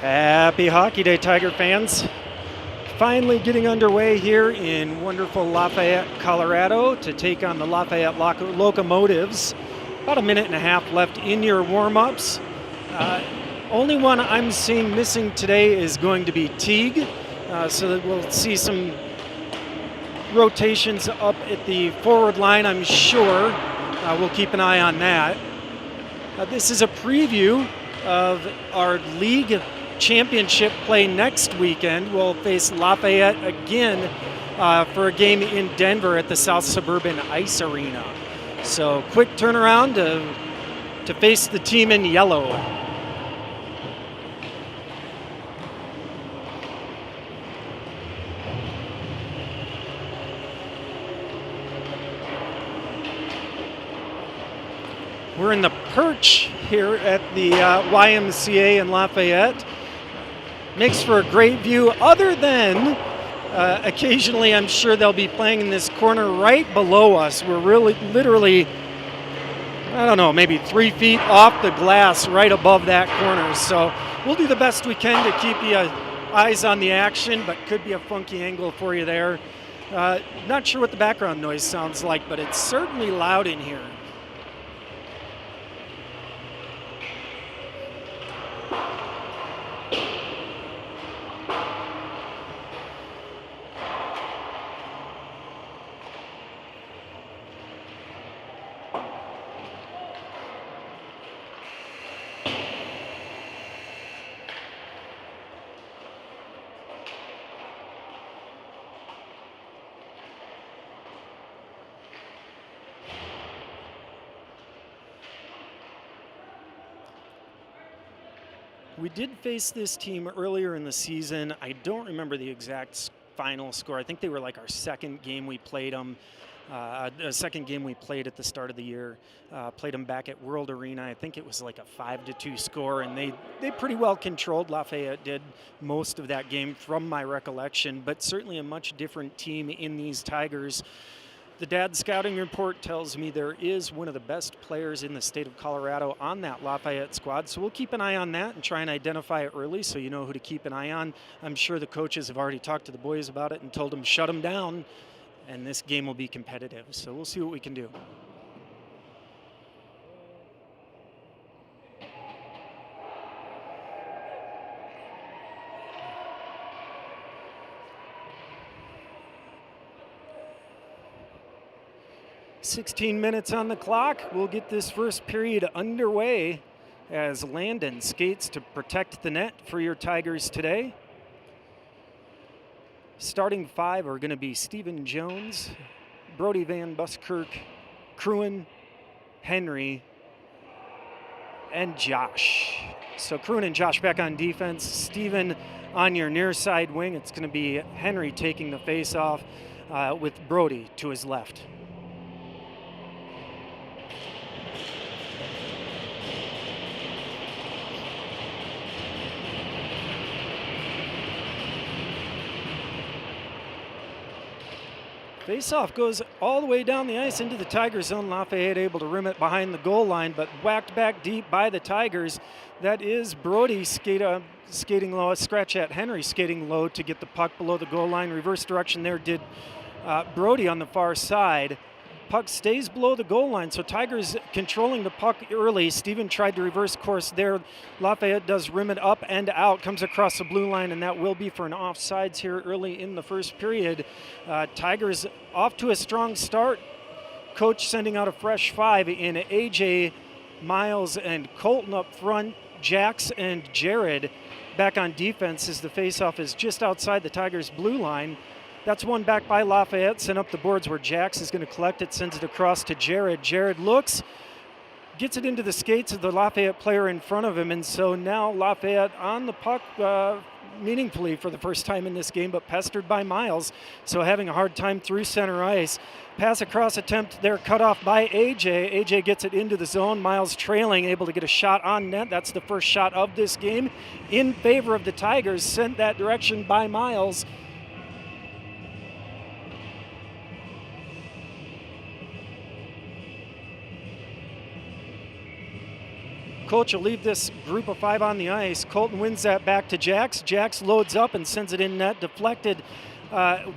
Happy Hockey Day, Tiger fans. Finally getting underway here in wonderful Lafayette, Colorado to take on the Lafayette Locomotives. About a minute and a half left in your warm-ups. Only one I'm seeing missing today is going to be Teague. So that we'll see some rotations up at the forward line, I'm sure. We'll keep an eye on that. This is a preview of our league championship play next weekend. We'll face Lafayette again for a game in Denver at the South Suburban Ice Arena. So quick turnaround to face the team in yellow. We're in the perch here at the YMCA in Lafayette. Makes for a great view, other than occasionally I'm sure they'll be playing in this corner right below us. We're really literally, I don't know, maybe 3 feet off the glass right above that corner. So we'll do the best we can to keep you eyes on the action, but could be a funky angle for you there. Not sure what the background noise sounds like, but it's certainly loud in here. We did face this team earlier in the season. I don't remember the exact final score. I think they were like our second game we played them. Second game we played at the start of the year. Played them back at World Arena. I think it was like a 5-2 score, and they pretty well controlled. Lafayette did most of that game from my recollection, but certainly a much different team in these Tigers. The dad scouting report tells me there is one of the best players in the state of Colorado on that Lafayette squad, so we'll keep an eye on that and try and identify it early so you know who to keep an eye on. I'm sure the coaches have already talked to the boys about it and told them shut them down, and this game will be competitive, so we'll see what we can do. .16 minutes on the clock. We'll get this first period underway as Landon skates to protect the net for your Tigers today. Starting five are going to be Stephen Jones, Brody Van Buskirk, Cruin, Henry, and Josh. So Cruin and Josh back on defense. Stephen on your near side wing. It's going to be Henry taking the face off with Brody to his left. Faceoff goes all the way down the ice into the Tiger zone. Lafayette able to rim it behind the goal line, but whacked back deep by the Tigers. That is Brody skating low, scratch at Henry skating low to get the puck below the goal line. Reverse direction there did Brody on the far side. Puck stays below the goal line, so Tigers controlling the puck early. Steven tried to reverse course there. Lafayette does rim it up and out, comes across the blue line, and that will be for an offsides here early in the first period. Tigers off to a strong start. Coach sending out a fresh five in AJ, Miles, and Colton up front. Jax and Jared back on defense as the faceoff is just outside the Tigers' blue line. That's one back by Lafayette, sent up the boards where Jax is going to collect it, sends it across to Jared. Jared looks, gets it into the skates of the Lafayette player in front of him, and so now Lafayette on the puck meaningfully for the first time in this game, but pestered by Miles, so having a hard time through center ice. Pass across attempt there, cut off by AJ. AJ gets it into the zone. Miles trailing, able to get a shot on net. That's the first shot of this game in favor of the Tigers, sent that direction by Miles. coach will leave this group of 5 on the ice. Colton wins that back to Jax. Jax loads up and sends it in net, deflected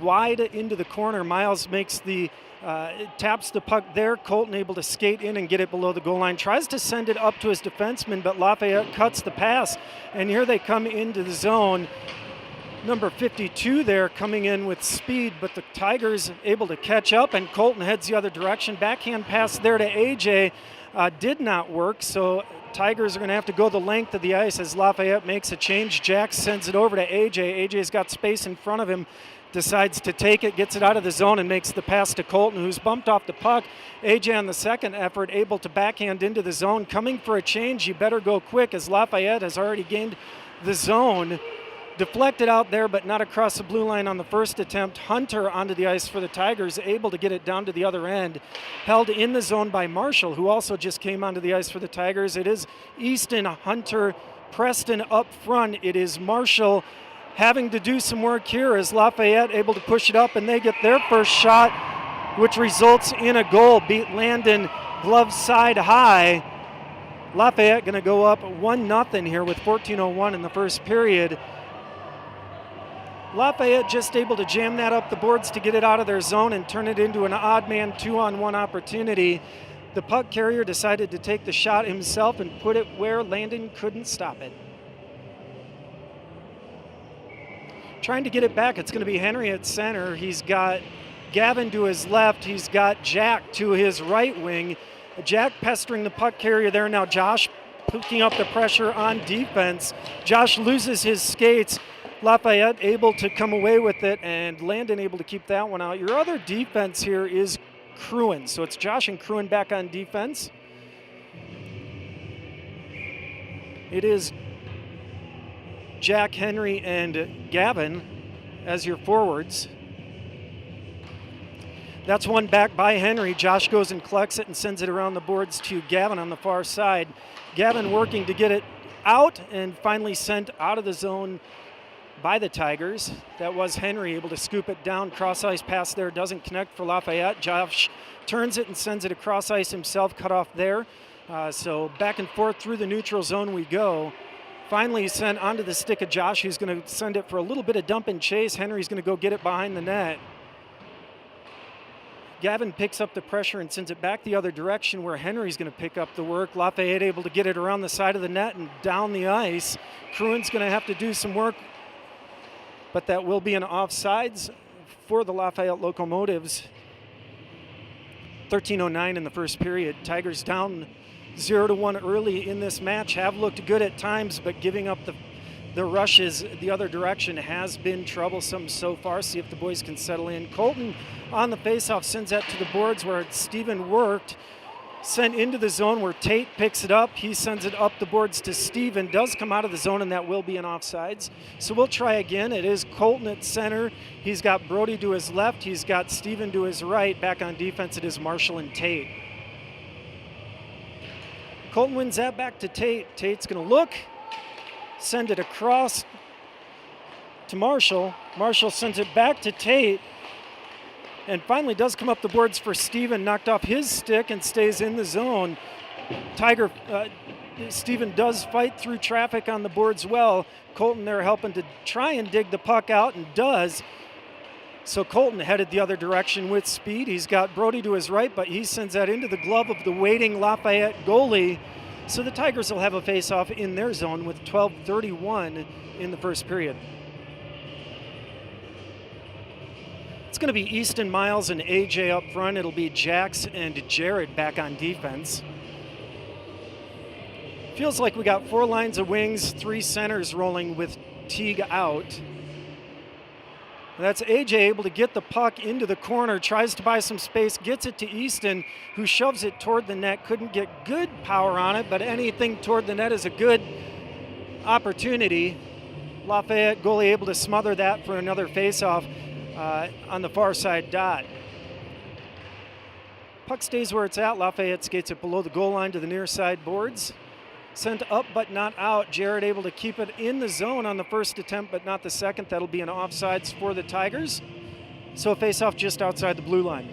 wide into the corner. Miles makes the taps the puck there. Colton able to skate in and get it below the goal line. Tries to send it up to his defenseman, but Lafayette cuts the pass. And here they come into the zone. Number 52 there coming in with speed, but the Tigers able to catch up, and Colton heads the other direction. Backhand pass there to AJ did not work, so Tigers are going to have to go the length of the ice as Lafayette makes a change. Jack sends it over to AJ. AJ's got space in front of him, decides to take it, gets it out of the zone, and makes the pass to Colton, who's bumped off the puck. AJ on the second effort able to backhand into the zone. Coming for a change, you better go quick as Lafayette has already gained the zone. Deflected out there, but not across the blue line on the first attempt. Hunter onto the ice for the Tigers, able to get it down to the other end. Held in the zone by Marshall, who also just came onto the ice for the Tigers. It is Easton, Hunter, Preston up front. It is Marshall having to do some work here as Lafayette able to push it up, and they get their first shot, which results in a goal. Beat Landon glove side high. Lafayette going to go up 1-0 here with 14:01 in the first period. Lafayette just able to jam that up the boards to get it out of their zone and turn it into an odd man 2-on-1 opportunity. The puck carrier decided to take the shot himself and put it where Landon couldn't stop it. Trying to get it back, it's going to be Henry at center. He's got Gavin to his left. He's got Jack to his right wing. Jack pestering the puck carrier there. Now Josh picking up the pressure on defense. Josh loses his skates. Lafayette able to come away with it, and Landon able to keep that one out. Your other defense here is Cruin. So it's Josh and Cruin back on defense. It is Jack, Henry, and Gavin as your forwards. That's one back by Henry. Josh goes and collects it and sends it around the boards to Gavin on the far side. Gavin working to get it out and finally sent out of the zone by the Tigers. That was Henry able to scoop it down. Cross ice pass there doesn't connect for Lafayette. Josh turns it and sends it across ice himself, cut off there. So back and forth through the neutral zone we go. Finally sent onto the stick of Josh, who's going to send it for a little bit of dump and chase. Henry's going to go get it behind the net. Gavin picks up the pressure and sends it back the other direction where Henry's going to pick up the work. Lafayette able to get it around the side of the net and down the ice. Cruin's going to have to do some work, but that will be an offsides for the Lafayette Locomotives. 13:09 in the first period. Tigers down 0-1 early in this match. Have looked good at times, but giving up the rushes the other direction has been troublesome so far. See if the boys can settle in. Colton on the faceoff sends that to the boards where Steven worked. Sent into the zone where Tate picks it up. He sends it up the boards to Steven. Does come out of the zone, and that will be an offsides. So we'll try again. It is Colton at center. He's got Brody to his left. He's got Steven to his right. Back on defense, it is Marshall and Tate. Colton wins that back to Tate. Tate's going to look, send it across to Marshall. Marshall sends it back to Tate. And finally does come up the boards for Steven, knocked off his stick and stays in the zone. Steven does fight through traffic on the boards well. Colton there helping to try and dig the puck out, and does. So Colton headed the other direction with speed. He's got Brody to his right, but he sends that into the glove of the waiting Lafayette goalie. So the Tigers will have a face-off in their zone with 12:31 in the first period. It's going to be Easton, Miles, and AJ up front. It'll be Jax and Jared back on defense. Feels like we got 4 lines of wings, 3 centers rolling with Teague out. That's AJ able to get the puck into the corner, tries to buy some space, gets it to Easton, who shoves it toward the net. Couldn't get good power on it, but anything toward the net is a good opportunity. Lafayette goalie able to smother that for another faceoff on the far side dot. Puck stays where it's at. Lafayette skates it below the goal line to the near side boards. Sent up but not out. Jared able to keep it in the zone on the first attempt but not the second. That'll be an offsides for the Tigers. So a face-off just outside the blue line.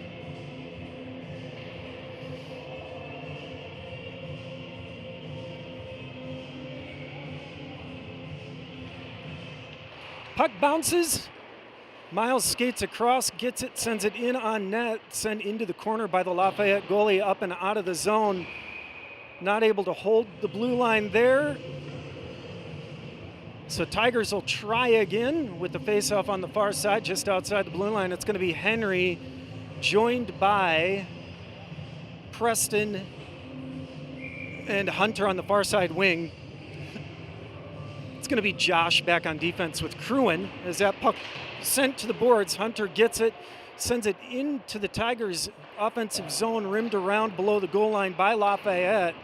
Puck bounces. Miles skates across, gets it, sends it in on net, sent into the corner by the Lafayette goalie, up and out of the zone. Not able to hold the blue line there. So Tigers will try again with the faceoff on the far side, just outside the blue line. It's going to be Henry, joined by Preston and Hunter on the far side wing. It's going to be Josh back on defense with Cruin as that puck sent to the boards. Hunter gets it, sends it into the Tigers' offensive zone, rimmed around below the goal line by Lafayette.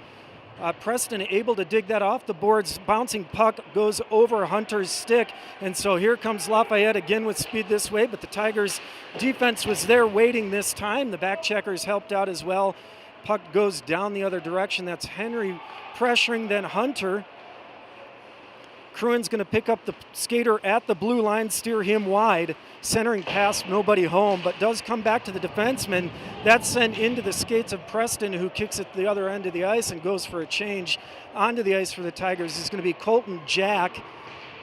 Preston able to dig that off the boards. Bouncing puck goes over Hunter's stick. And so here comes Lafayette again with speed this way, but the Tigers' defense was there waiting this time. The back checkers helped out as well. Puck goes down the other direction. That's Henry pressuring then Hunter. Cruin's going to pick up the skater at the blue line, steer him wide, centering past nobody home, but does come back to the defenseman. That's sent into the skates of Preston, who kicks it to the other end of the ice and goes for a change. Onto the ice for the Tigers is going to be Colton Jack.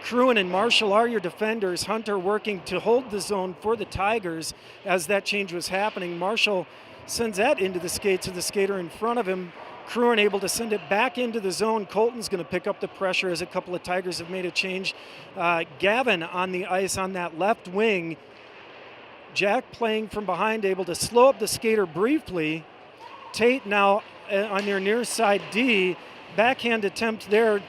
Cruin and Marshall are your defenders. Hunter working to hold the zone for the Tigers as that change was happening. Marshall sends that into the skates of the skater in front of him. Cruin able to send it back into the zone. Colton's going to pick up the pressure as a couple of Tigers have made a change. Gavin on the ice on that left wing. Jack playing from behind, able to slow up the skater briefly. Tate now on your near side D. Backhand attempt there.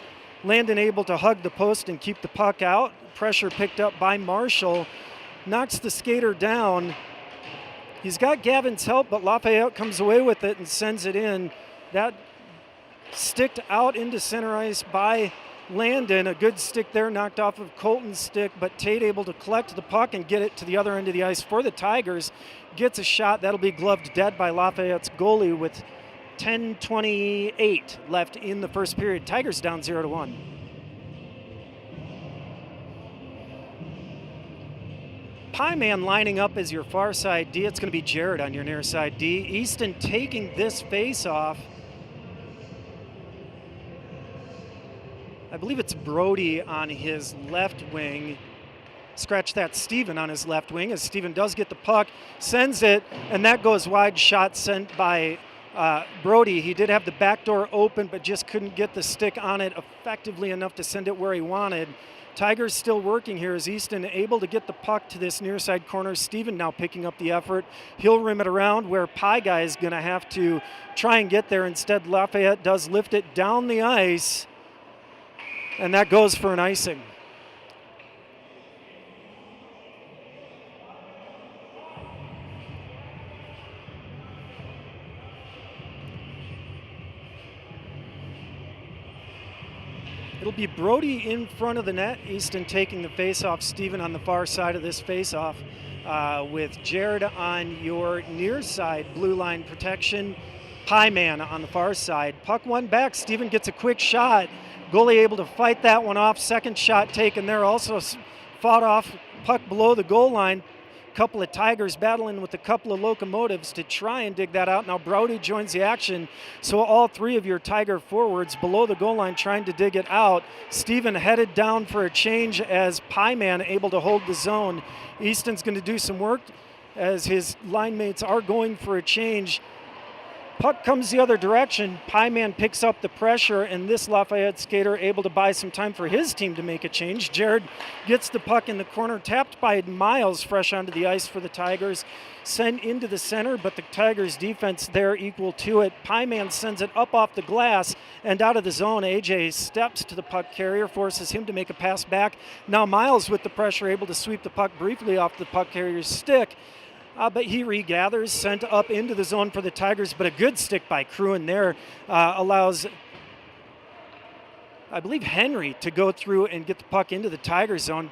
Landon able to hug the post and keep the puck out. Pressure picked up by Marshall. Knocks the skater down. He's got Gavin's help, but Lafayette comes away with it and sends it in. That sticked out into center ice by Landon. A good stick there, knocked off of Colton's stick, but Tate able to collect the puck and get it to the other end of the ice for the Tigers. Gets a shot. That'll be gloved dead by Lafayette's goalie with 10:28 left in the first period. Tigers down 0-1. Pieman lining up as your far side D. It's going to be Jared on your near side D. Easton taking this face-off. I believe it's Brody on his left wing. Scratch that, Steven on his left wing, as Steven does get the puck, sends it, and that goes wide. Shot sent by Brody. He did have the back door open, but just couldn't get the stick on it effectively enough to send it where he wanted. Tigers still working here as Easton able to get the puck to this near side corner. Steven now picking up the effort. He'll rim it around where Pie Guy is going to have to try and get there. Instead, Lafayette does lift it down the ice, and that goes for an icing. It'll be Brody in front of the net. Easton taking the face-off. Steven on the far side of this face-off with Jared on your near side. Blue line protection. Pie Man on the far side. Puck one back. Steven gets a quick shot. Goalie able to fight that one off. Second shot taken there. Also fought off. Puck below the goal line. Couple of Tigers battling with a couple of Locomotives to try and dig that out. Now Brody joins the action, so all three of your Tiger forwards below the goal line trying to dig it out. Steven headed down for a change as Pie Man able to hold the zone. Easton's going to do some work as his line mates are going for a change. Puck comes the other direction. Pie Man picks up the pressure, and this Lafayette skater able to buy some time for his team to make a change. Jared gets the puck in the corner, tapped by Miles, fresh onto the ice for the Tigers. Sent into the center, but the Tigers' defense there equal to it. Pie Man sends it up off the glass and out of the zone. AJ steps to the puck carrier, forces him to make a pass back. Now Miles with the pressure, able to sweep the puck briefly off the puck carrier's stick. But he regathers, sent up into the zone for the Tigers, but a good stick by Cruin there allows, I believe, Henry to go through and get the puck into the Tiger zone.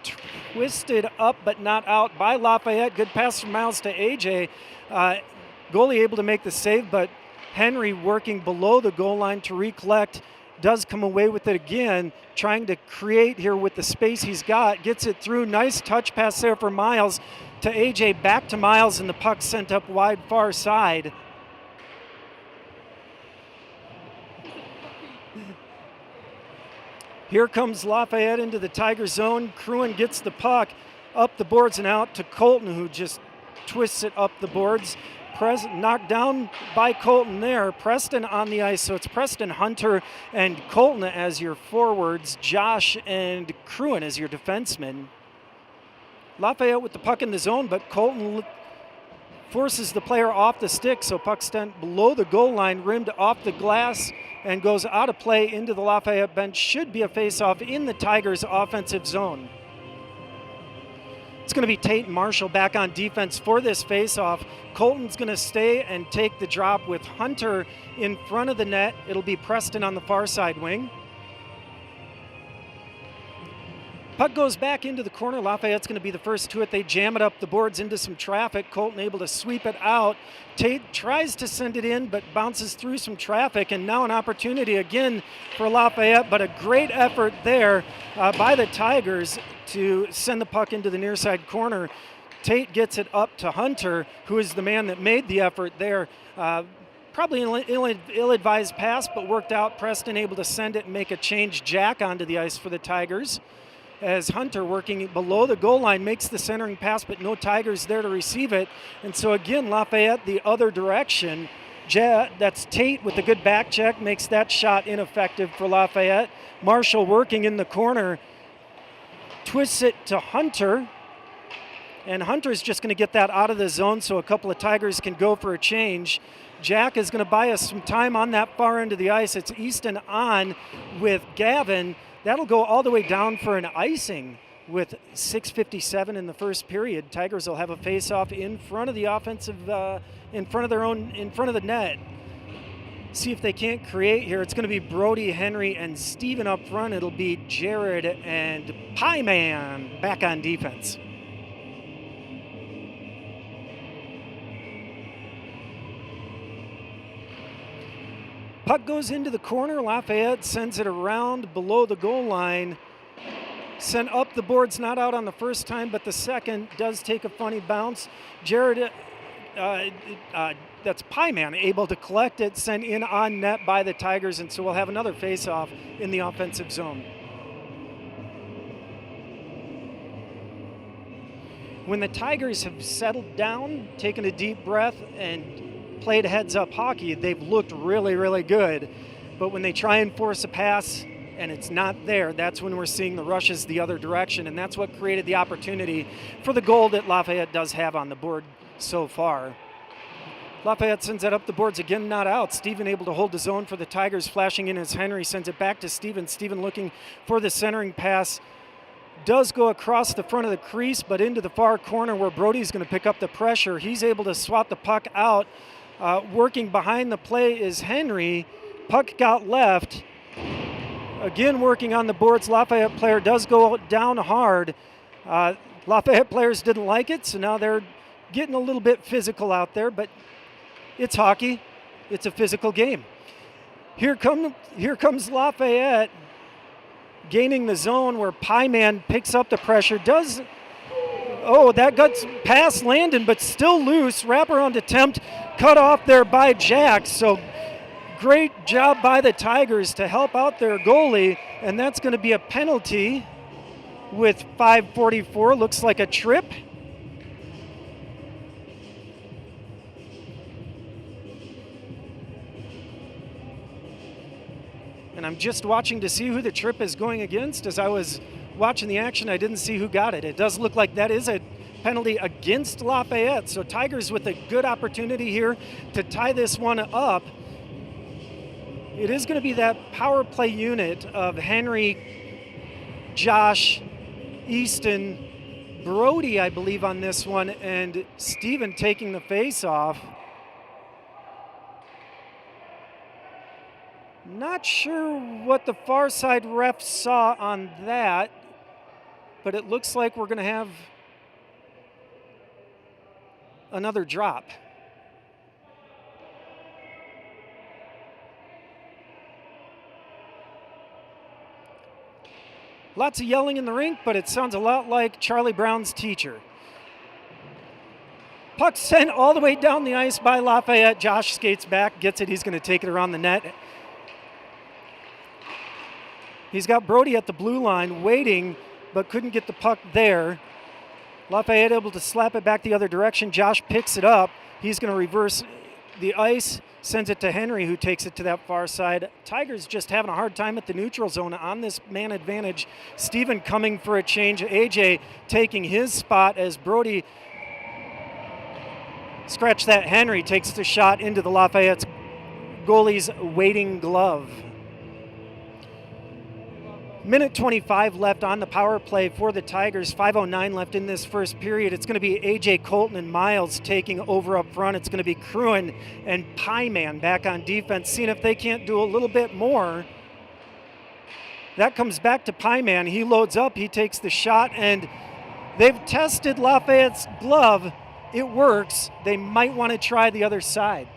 Twisted up but not out by Lafayette. Good pass from Miles to AJ. Goalie able to make the save, but Henry working below the goal line to recollect. Does come away with it again, trying to create here with the space he's got. Gets it through. Nice touch pass there for Miles to AJ, back to Miles, and the puck sent up wide far side. Here comes Lafayette into the Tiger zone. Cruin gets the puck up the boards and out to Colton, who just twists it up the boards. Knocked down by Colton there. Preston on the ice, so it's Preston, Hunter, and Colton as your forwards. Josh and Cruin as your defensemen. Lafayette with the puck in the zone, but Colton forces the player off the stick, so puck sent below the goal line, rimmed off the glass, and goes out of play into the Lafayette bench. Should be a face-off in the Tigers' offensive zone. It's going to be Tate and Marshall back on defense for this face-off. Colton's going to stay and take the drop with Hunter in front of the net. It'll be Preston on the far side wing. Puck goes back into the corner. Lafayette's going to be the first to it. They jam it up the boards into some traffic. Colton able to sweep it out. Tate tries to send it in, but bounces through some traffic. And now an opportunity again for Lafayette, but a great effort there by the Tigers to send the puck into the near side corner. Tate gets it up to Hunter, who is the man that made the effort there. Probably an ill-advised pass, but worked out. Preston able to send it and make a change. Jack onto the ice for the Tigers, as Hunter, working below the goal line, makes the centering pass, but no Tigers there to receive it. And so again, Lafayette the other direction. That's Tate with a good back check, makes that shot ineffective for Lafayette. Marshall working in the corner, twists it to Hunter, and Hunter's just going to get that out of the zone so a couple of Tigers can go for a change. Jack is going to buy us some time on that far end of the ice. It's Easton on with Gavin. That'll go all the way down for an icing with 6:57 in the first period. Tigers will have a face-off in front of the offensive, in front of the net. See if they can't create here. It's going to be Brody, Henry, and Steven up front. It'll be Jared and Pieman back on defense. Puck goes into the corner. Lafayette sends it around below the goal line. Sent up the boards, not out on the first time, but the second does take a funny bounce. Jared, that's Pieman, able to collect it, sent in on net by the Tigers, and so we'll have another face-off in the offensive zone. When the Tigers have settled down, taken a deep breath, and played heads-up hockey, they've looked really, really good. But when they try and force a pass and it's not there, that's when we're seeing the rushes the other direction, and that's what created the opportunity for the goal that Lafayette does have on the board so far. Lafayette sends that up the boards again, not out. Steven able to hold the zone for the Tigers, flashing in as Henry sends it back to Steven. Steven looking for the centering pass. Does go across the front of the crease, but into the far corner where Brody's going to pick up the pressure. He's able to swat the puck out. Working behind the play is Henry. Puck got left. Again, working on the boards. Lafayette player does go down hard. Lafayette players didn't like it, so now they're getting a little bit physical out there, but it's hockey. It's a physical game. Here comes Lafayette gaining the zone where Pieman picks up the pressure. That got past Landon, but still loose. Wraparound attempt cut off there by Jack. So great job by the Tigers to help out their goalie, and that's going to be a penalty with 5:44. Looks like a trip. And I'm just watching to see who the trip is going against. As I was watching the action, I didn't see who got it. It does look like that is a penalty against Lafayette. So Tigers with a good opportunity here to tie this one up. It is going to be that power play unit of Henry, Josh, Easton, Brody, I believe, on this one, and Steven taking the face-off. Not sure what the far side ref saw on that, but it looks like we're going to have another drop. Lots of yelling in the rink, but it sounds a lot like Charlie Brown's teacher. Puck sent all the way down the ice by Lafayette. Josh skates back, gets it. He's going to take it around the net. He's got Brody at the blue line waiting, but couldn't get the puck there. Lafayette able to slap it back the other direction. Josh picks it up. He's going to reverse the ice, sends it to Henry, who takes it to that far side. Tigers just having a hard time at the neutral zone on this man advantage. Steven coming for a change. AJ taking his spot as Brody scratched that. Henry takes the shot into the Lafayette's goalie's waiting glove. Minute 25 left on the power play for the Tigers. 5:09 left in this first period. It's going to be AJ Colton and Miles taking over up front. It's going to be Cruin and Pyman back on defense, seeing if they can't do a little bit more. That comes back to Pyman. He loads up, he takes the shot, and they've tested Lafayette's glove. It works. They might want to try the other side.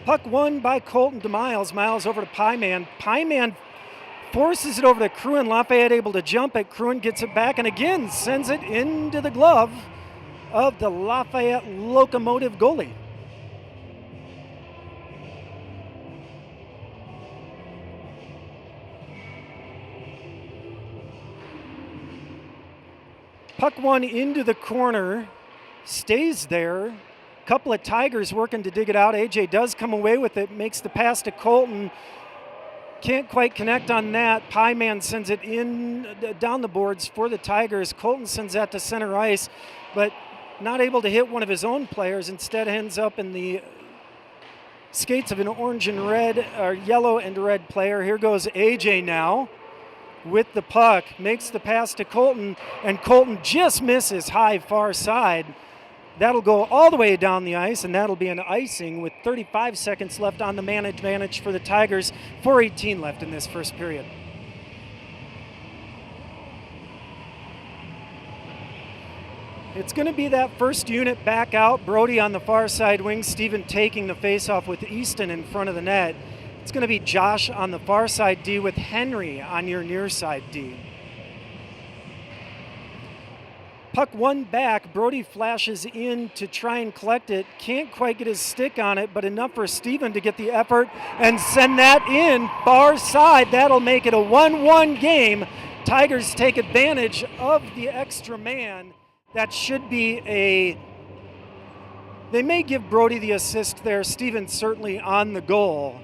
Puck won by Colton to Miles. Miles over to Pyman. Pyman forces it over to Cruin. Lafayette able to jump it. Cruin gets it back and again sends it into the glove of the Lafayette Locomotive goalie. Puck one into the corner, stays there. Couple of Tigers working to dig it out. AJ does come away with it, makes the pass to Colton. Can't quite connect on that. Pyman sends it in down the boards for the Tigers. Colton sends that to center ice, but not able to hit one of his own players. Instead ends up in the skates of an orange and red, or yellow and red player. Here goes AJ now with the puck. Makes the pass to Colton, and Colton just misses high far side. That'll go all the way down the ice, and that'll be an icing with 35 seconds left on the man advantage for the Tigers. 4:18 left in this first period. It's going to be that first unit back out. Brody on the far side wing. Steven taking the faceoff with Easton in front of the net. It's going to be Josh on the far side D with Henry on your near side D. Puck one back. Brody flashes in to try and collect it. Can't quite get his stick on it, but enough for Steven to get the effort and send that in far side. That'll make it a 1-1 game. Tigers take advantage of the extra man. That should be a... They may give Brody the assist there. Steven certainly on the goal.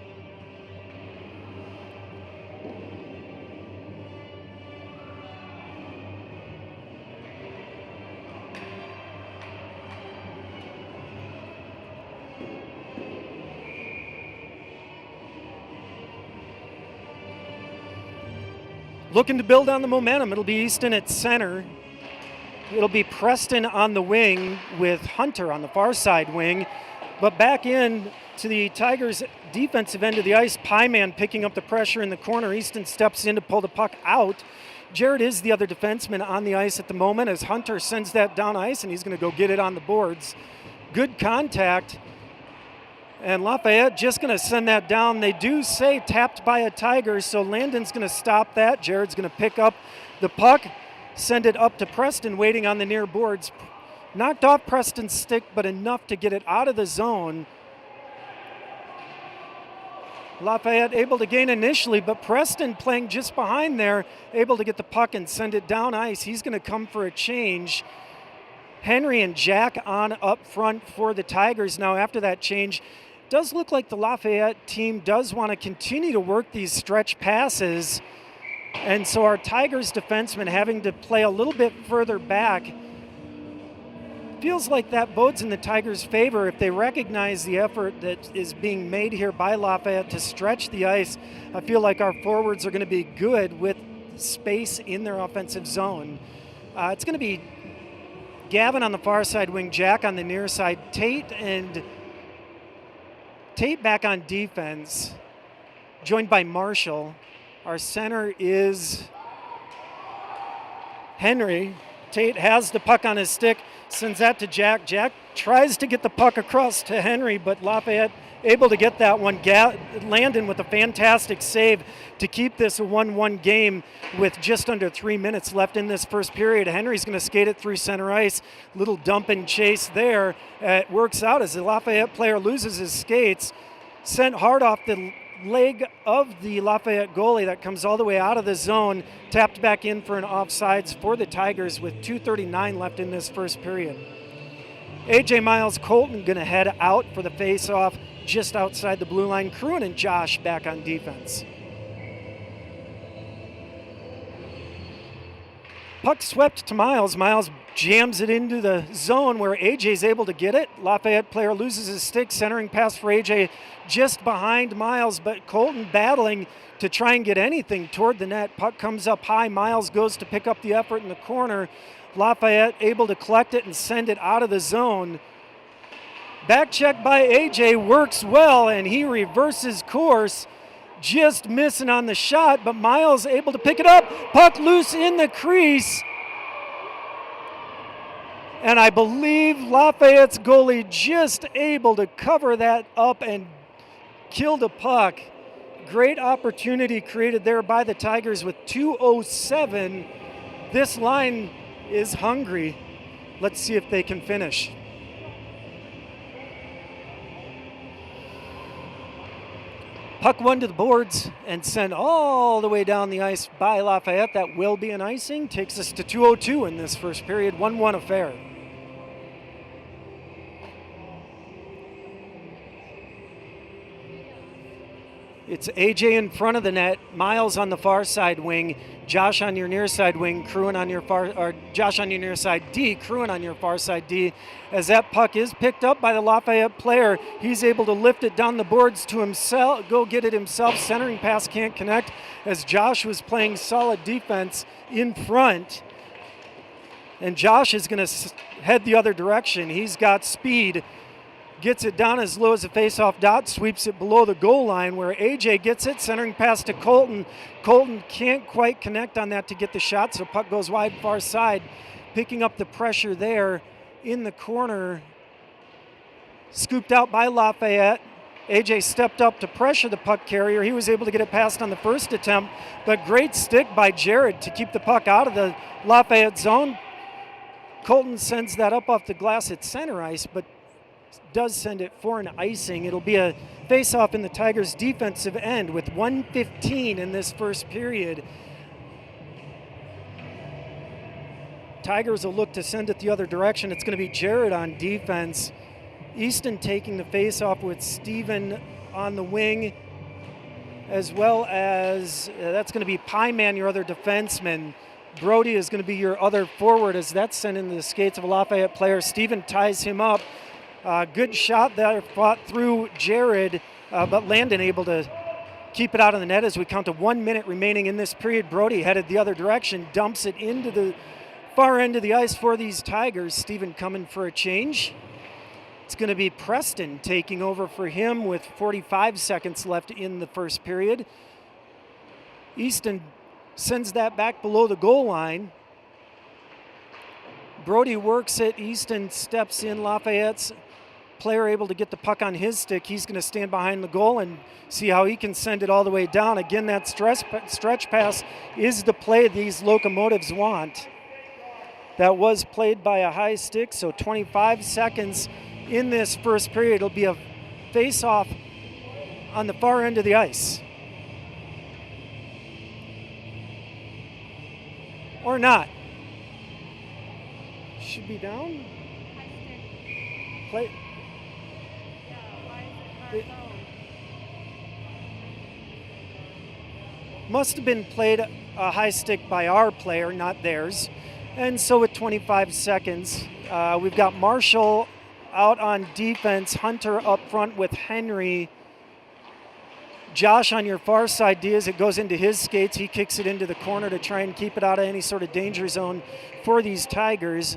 Looking to build on the momentum. It'll be Easton at center. It'll be Preston on the wing with Hunter on the far side wing. But back in to the Tigers' defensive end of the ice, Pyman picking up the pressure in the corner. Easton steps in to pull the puck out. Jared is the other defenseman on the ice at the moment as Hunter sends that down ice, and he's going to go get it on the boards. Good contact. And Lafayette just going to send that down. They do say tapped by a Tiger, so Landon's going to stop that. Jared's going to pick up the puck, send it up to Preston, waiting on the near boards. Knocked off Preston's stick, but enough to get it out of the zone. Lafayette able to gain initially, but Preston playing just behind there, able to get the puck and send it down ice. He's going to come for a change. Henry and Jack on up front for the Tigers now after that change. Does look like the Lafayette team does want to continue to work these stretch passes. And so our Tigers defensemen having to play a little bit further back. Feels like that bodes in the Tigers' favor if they recognize the effort that is being made here by Lafayette to stretch the ice. I feel like our forwards are going to be good with space in their offensive zone. It's going to be Gavin on the far side wing, Jack on the near side, Tate back on defense, joined by Marshall. Our center is Henry. Tate has the puck on his stick, sends that to Jack. Jack tries to get the puck across to Henry, but Lafayette able to get that one. Landon with a fantastic save to keep this a 1-1 game with just under 3 minutes left in this first period. Henry's going to skate it through center ice. Little dump and chase there. It works out as the Lafayette player loses his skates. Sent hard off the leg of the Lafayette goalie that comes all the way out of the zone. Tapped back in for an offsides for the Tigers with 2:39 left in this first period. A.J. Miles Colton going to head out for the face-off just outside the blue line. Cruin and Josh back on defense. Puck swept to Miles. Miles jams it into the zone where AJ's able to get it. Lafayette player loses his stick, centering pass for AJ just behind Miles, but Colton battling to try and get anything toward the net. Puck comes up high. Miles goes to pick up the effort in the corner. Lafayette able to collect it and send it out of the zone. Back check by AJ works well, and he reverses course, just missing on the shot, but Miles able to pick it up. Puck loose in the crease. And I believe Lafayette's goalie just able to cover that up and kill the puck. Great opportunity created there by the Tigers with 2:07. This line is hungry. Let's see if they can finish. Puck won to the boards and sent all the way down the ice by Lafayette. That will be an icing. Takes us to 2:02 in this first period. 1-1 affair. It's AJ in front of the net, Miles on the far side wing, Josh on your near side wing, Cruin on your Josh on your near side D, Cruin on your far side D. As that puck is picked up by the Lafayette player, he's able to lift it down the boards to himself, go get it himself. Centering pass can't connect as Josh was playing solid defense in front. And Josh is going to head the other direction. He's got speed. Gets it down as low as the face-off dot, sweeps it below the goal line where AJ gets it, centering pass to Colton. Colton can't quite connect on that to get the shot, so puck goes wide far side. Picking up the pressure there in the corner. Scooped out by Lafayette. AJ stepped up to pressure the puck carrier. He was able to get it past on the first attempt, but great stick by Jared to keep the puck out of the Lafayette zone. Colton sends that up off the glass at center ice, but does send it for an icing. It'll be a face-off in the Tigers' defensive end with 1:15 in this first period. Tigers will look to send it the other direction. It's going to be Jared on defense. Easton taking the face-off with Steven on the wing, as well as that's going to be Pieman, your other defenseman. Brody is going to be your other forward as that's sent into the skates of a Lafayette player. Steven ties him up. Good shot there, fought through Jared, but Landon able to keep it out of the net as we count to 1 minute remaining in this period. Brody headed the other direction, dumps it into the far end of the ice for these Tigers. Steven coming for a change. It's going to be Preston taking over for him with 45 seconds left in the first period. Easton sends that back below the goal line. Brody works it. Easton steps in. Lafayette's player able to get the puck on his stick. He's going to stand behind the goal and see how he can send it all the way down. Again, that stretch pass is the play these Locomotives want. That was played by a high stick, so 25 seconds in this first period. It'll be a face-off on the far end of the ice. Or not. Should be down. Play. It must have been played a high stick by our player, not theirs. And so with 25 seconds, we've got Marshall out on defense, Hunter up front with Henry. Josh on your far side, Diaz, it goes into his skates. He kicks it into the corner to try and keep it out of any sort of danger zone for these Tigers.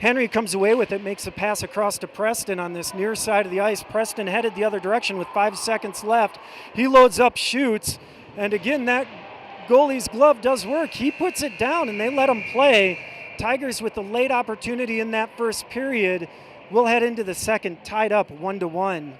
Henry comes away with it, makes a pass across to Preston on this near side of the ice. Preston headed the other direction with 5 seconds left. He loads up, shoots, and again, that goalie's glove does work. He puts it down, and they let him play. Tigers with the late opportunity in that first period will head into the second tied up 1-1.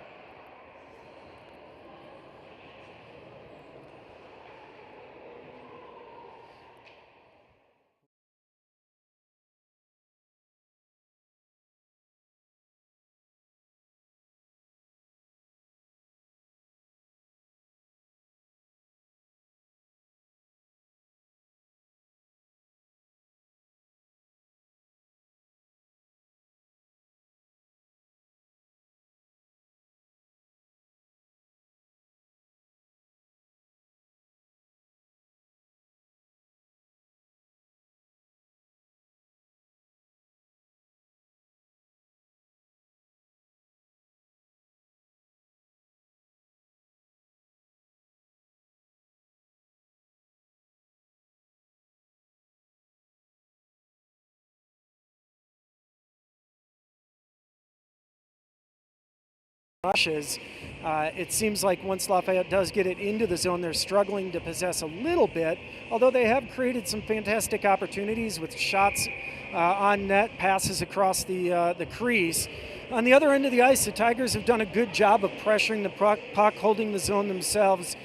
Rushes. It seems like once Lafayette does get it into the zone, they're struggling to possess a little bit, although they have created some fantastic opportunities with shots on net, passes across the crease. On the other end of the ice, the Tigers have done a good job of pressuring the puck, holding the zone themselves.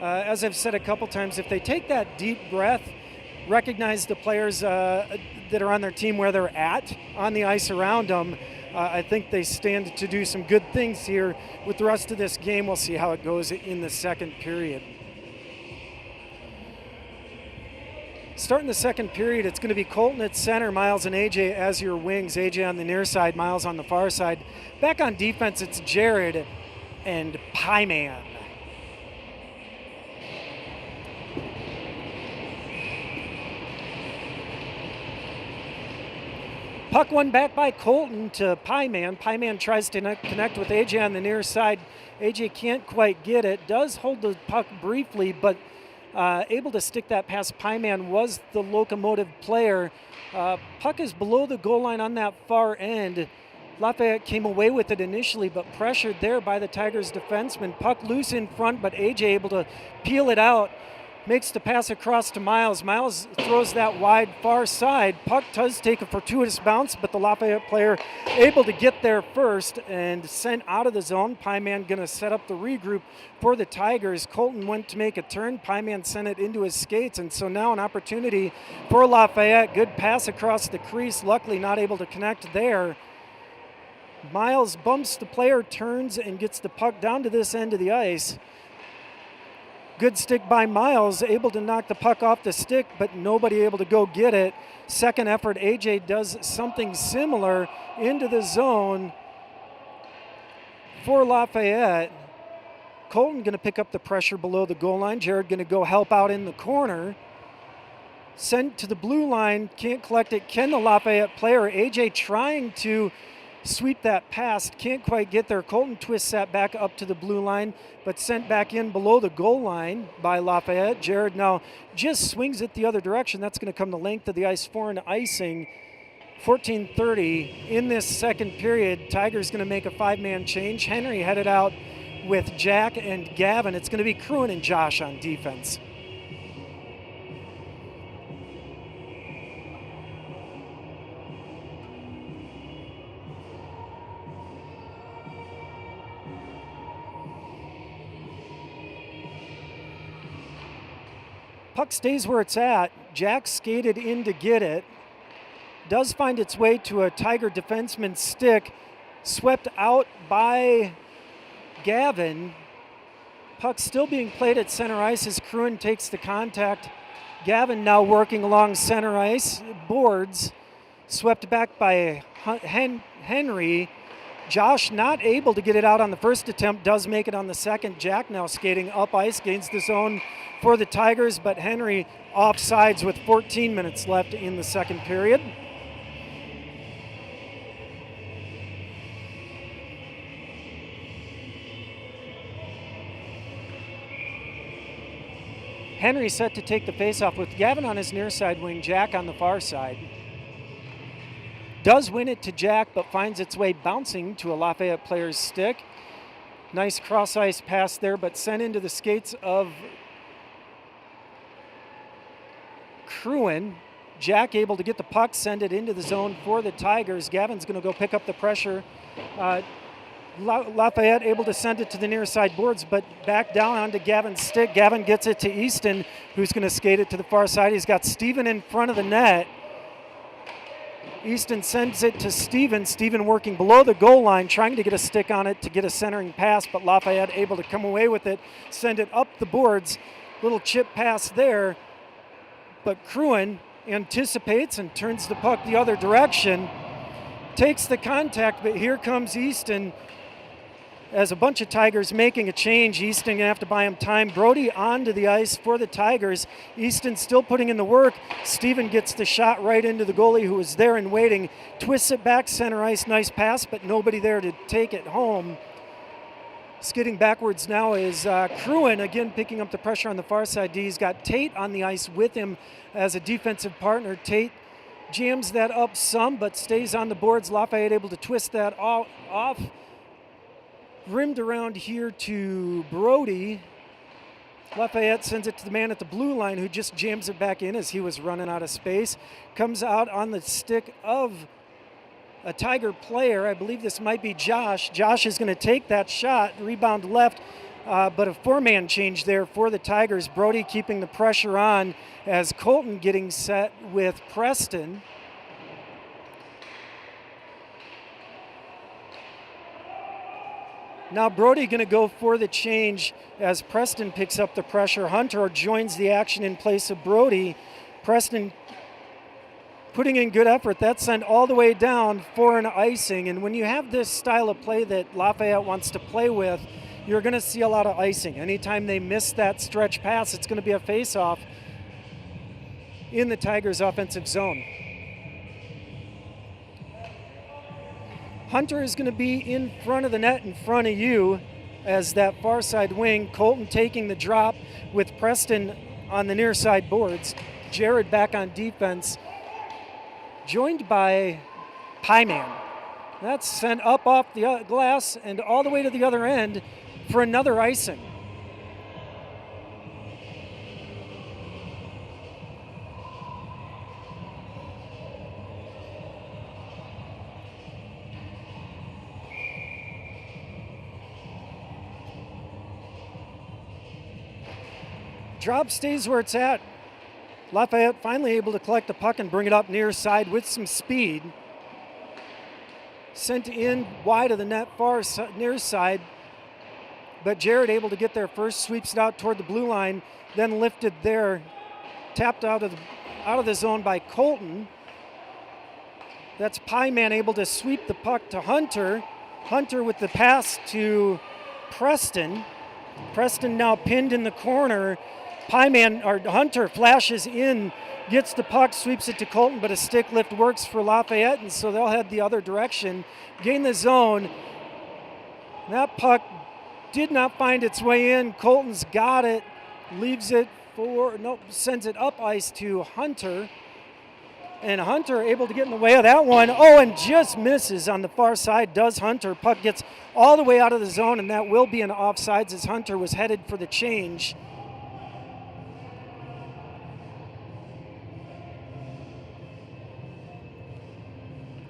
As I've said a couple times, if they take that deep breath, recognize the players that are on their team where they're at on the ice around them, I think they stand to do some good things here with the rest of this game. We'll see how it goes in the second period. Starting the second period, it's going to be Colton at center, Miles and AJ as your wings. AJ on the near side, Miles on the far side. Back on defense, it's Jared and Pyman. Puck won back by Colton to Pyman. Pyman tries to connect with AJ on the near side. AJ can't quite get it. Does hold the puck briefly, but able to stick that past Pyman was the Locomotive player. Puck is below the goal line on that far end. Lafayette came away with it initially, but pressured there by the Tigers defenseman. Puck loose in front, but AJ able to peel it out. Makes the pass across to Miles. Miles throws that wide far side. Puck does take a fortuitous bounce, but the Lafayette player able to get there first and sent out of the zone. Pyman going to set up the regroup for the Tigers. Colton went to make a turn. Pyman sent it into his skates, and so now an opportunity for Lafayette. Good pass across the crease. Luckily not able to connect there. Miles bumps the player, turns, and gets the puck down to this end of the ice. Good stick by Miles, able to knock the puck off the stick, but nobody able to go get it. Second effort, AJ does something similar into the zone for Lafayette. Colton going to pick up the pressure below the goal line. Jared going to go help out in the corner. Sent to the blue line, can't collect it. Ken, the Lafayette player. AJ trying to sweep that past, can't quite get there. Colton twists that back up to the blue line, but sent back in below the goal line by Lafayette. Jared now just swings it the other direction. That's going to come the length of the ice for an icing. 14:30 in this second period. Tigers going to make a five-man change. Henry headed out with Jack and Gavin. It's going to be Cruin and Josh on defense. Puck stays where it's at. Jack skated in to get it. Does find its way to a Tiger defenseman's stick. Swept out by Gavin. Puck still being played at center ice as Cruin takes the contact. Gavin now working along center ice. Boards. Swept back by Henry. Josh not able to get it out on the first attempt, does make it on the second. Jack now skating up ice, gains the zone for the Tigers, but Henry offsides with 14 minutes left in the second period. Henry set to take the faceoff with Gavin on his near side wing, Jack on the far side. Does win it to Jack, but finds its way bouncing to a Lafayette player's stick. Nice cross-ice pass there, but sent into the skates of Cruin. Jack able to get the puck, send it into the zone for the Tigers. Gavin's going to go pick up the pressure. Lafayette able to send it to the near side boards, but back down onto Gavin's stick. Gavin gets it to Easton, who's going to skate it to the far side. He's got Steven in front of the net. Easton sends it to Steven. Steven working below the goal line, trying to get a stick on it to get a centering pass, but Lafayette able to come away with it, send it up the boards. Little chip pass there, but Cruin anticipates and turns the puck the other direction. Takes the contact, but here comes Easton as a bunch of Tigers making a change. Easton gonna have to buy him time. Brody onto the ice for the Tigers. Easton still putting in the work. Steven gets the shot right into the goalie who was there and waiting. Twists it back center ice. Nice pass, but nobody there to take it home. Skidding backwards now is Cruin, again picking up the pressure on the far side D. He's got Tate on the ice with him as a defensive partner. Tate jams that up some, but stays on the boards. Lafayette able to twist that all off. Rimmed around here to Brody. Lafayette sends it to the man at the blue line, who just jams it back in as he was running out of space. Comes out on the stick of a Tiger player. I believe this might be Josh. Josh is going to take that shot. Rebound left, but a four-man change there for the Tigers. Brody keeping the pressure on as Colton getting set with Preston. Now Brody going to go for the change as Preston picks up the pressure. Hunter joins the action in place of Brody. Preston putting in good effort. That sent all the way down for an icing. And when you have this style of play that Lafayette wants to play with, you're going to see a lot of icing. Anytime they miss that stretch pass, it's going to be a face-off in the Tigers' offensive zone. Hunter is going to be in front of the net, in front of you, as that far side wing. Colton taking the drop with Preston on the near side boards. Jared back on defense, joined by Pyman. That's sent up off the glass and all the way to the other end for another icing. Drop stays where it's at. Lafayette finally able to collect the puck and bring it up near side with some speed. Sent in wide of the net, far near side. But Jared able to get there first, sweeps it out toward the blue line, then lifted there, tapped out of the zone by Colton. That's Pyman able to sweep the puck to Hunter. Hunter with the pass to Preston. Preston now pinned in the corner. Hunter flashes in, gets the puck, sweeps it to Colton, but a stick lift works for Lafayette, and so they'll head the other direction. Gain the zone. That puck did not find its way in. Colton's got it, sends it up ice to Hunter. And Hunter able to get in the way of that one. Oh, and just misses on the far side, does Hunter. Puck gets all the way out of the zone, and that will be an offsides as Hunter was headed for the change.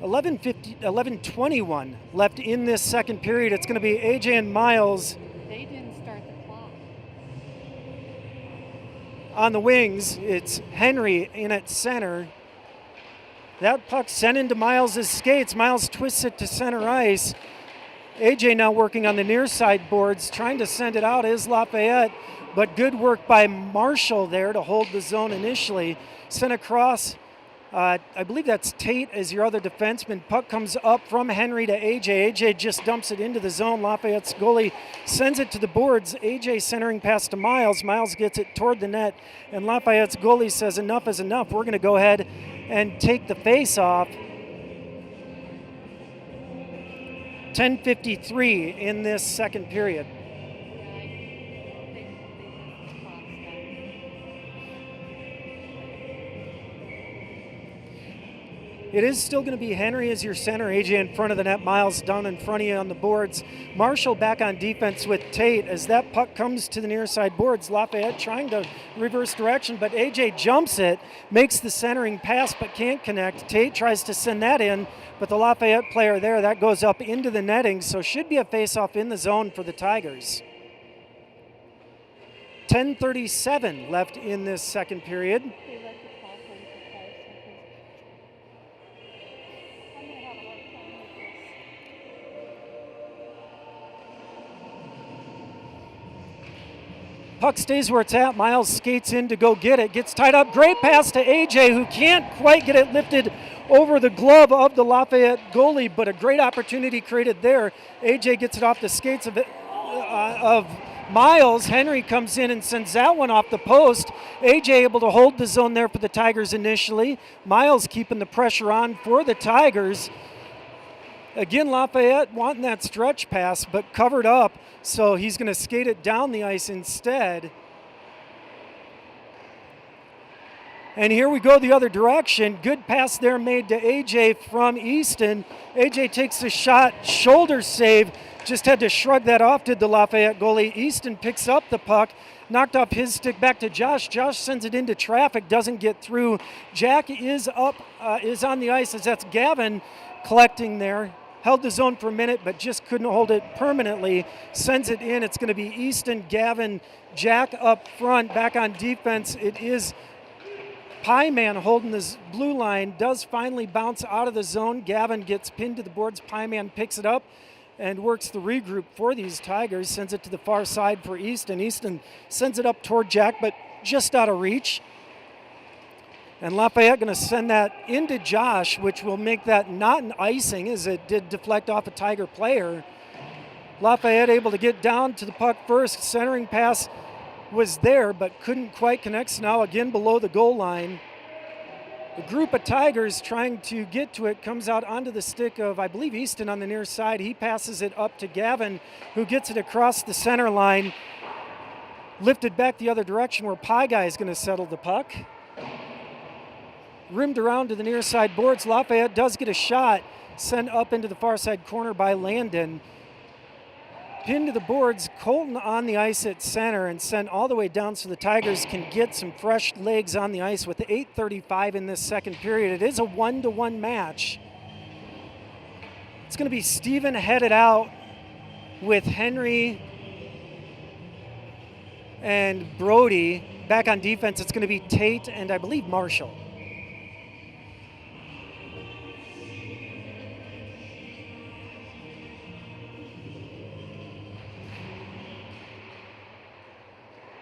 11:21 left in this second period. It's going to be AJ and Miles. They didn't start the clock. On the wings, it's Henry in at center. That puck sent into Miles' skates. Miles twists it to center ice. AJ now working on the near side boards, trying to send it out is Lafayette, but good work by Marshall there to hold the zone initially. Sent across. I believe that's Tate as your other defenseman. Puck comes up from Henry to AJ. AJ just dumps it into the zone. Lafayette's goalie sends it to the boards. AJ centering pass to Miles. Miles gets it toward the net, and Lafayette's goalie says enough is enough. We're going to go ahead and take the face off. 10:53 in this second period. It is still going to be Henry as your center, AJ in front of the net, Miles down in front of you on the boards. Marshall back on defense with Tate. As that puck comes to the near side boards, Lafayette trying to reverse direction, but AJ jumps it, makes the centering pass but can't connect. Tate tries to send that in, but the Lafayette player there, that goes up into the netting, so should be a face-off in the zone for the Tigers. 10:37 left in this second period. They let the clock run for 5 seconds. I'm going to have a hard time with this. Puck stays where it's at. Miles skates in to go get it. Gets tied up. Great pass to AJ, who can't quite get it lifted over the glove of the Lafayette goalie, but a great opportunity created there. AJ gets it off the skates of Miles. Henry comes in and sends that one off the post. AJ able to hold the zone there for the Tigers initially. Miles keeping the pressure on for the Tigers. Again, Lafayette wanting that stretch pass, but covered up, so he's going to skate it down the ice instead. And here we go the other direction. Good pass there made to AJ from Easton. AJ takes the shot, shoulder save. Just had to shrug that off, did the Lafayette goalie. Easton picks up the puck, knocked off his stick back to Josh. Josh sends it into traffic, doesn't get through. Jack is on the ice as that's Gavin collecting there. Held the zone for a minute, but just couldn't hold it permanently. Sends it in. It's going to be Easton, Gavin, Jack up front, back on defense. It is Pieman holding this blue line, does finally bounce out of the zone. Gavin gets pinned to the boards. Pieman picks it up and works the regroup for these Tigers, sends it to the far side for Easton. Easton sends it up toward Jack, but just out of reach. And Lafayette going to send that into Josh, which will make that not an icing, as it did deflect off a Tiger player. Lafayette able to get down to the puck first. Centering pass was there, but couldn't quite connect. So now again below the goal line. A group of Tigers trying to get to it, comes out onto the stick of, I believe, Easton on the near side. He passes it up to Gavin, who gets it across the center line. Lifted back the other direction where Pie Guy is going to settle the puck. Rimmed around to the near side boards. Lafayette does get a shot, sent up into the far side corner by Landon. Pinned to the boards, Colton on the ice at center and sent all the way down so the Tigers can get some fresh legs on the ice with 8:35 in this second period. It is a 1-1 match. It's going to be Steven headed out with Henry and Brody. Back on defense, it's going to be Tate and I believe Marshall.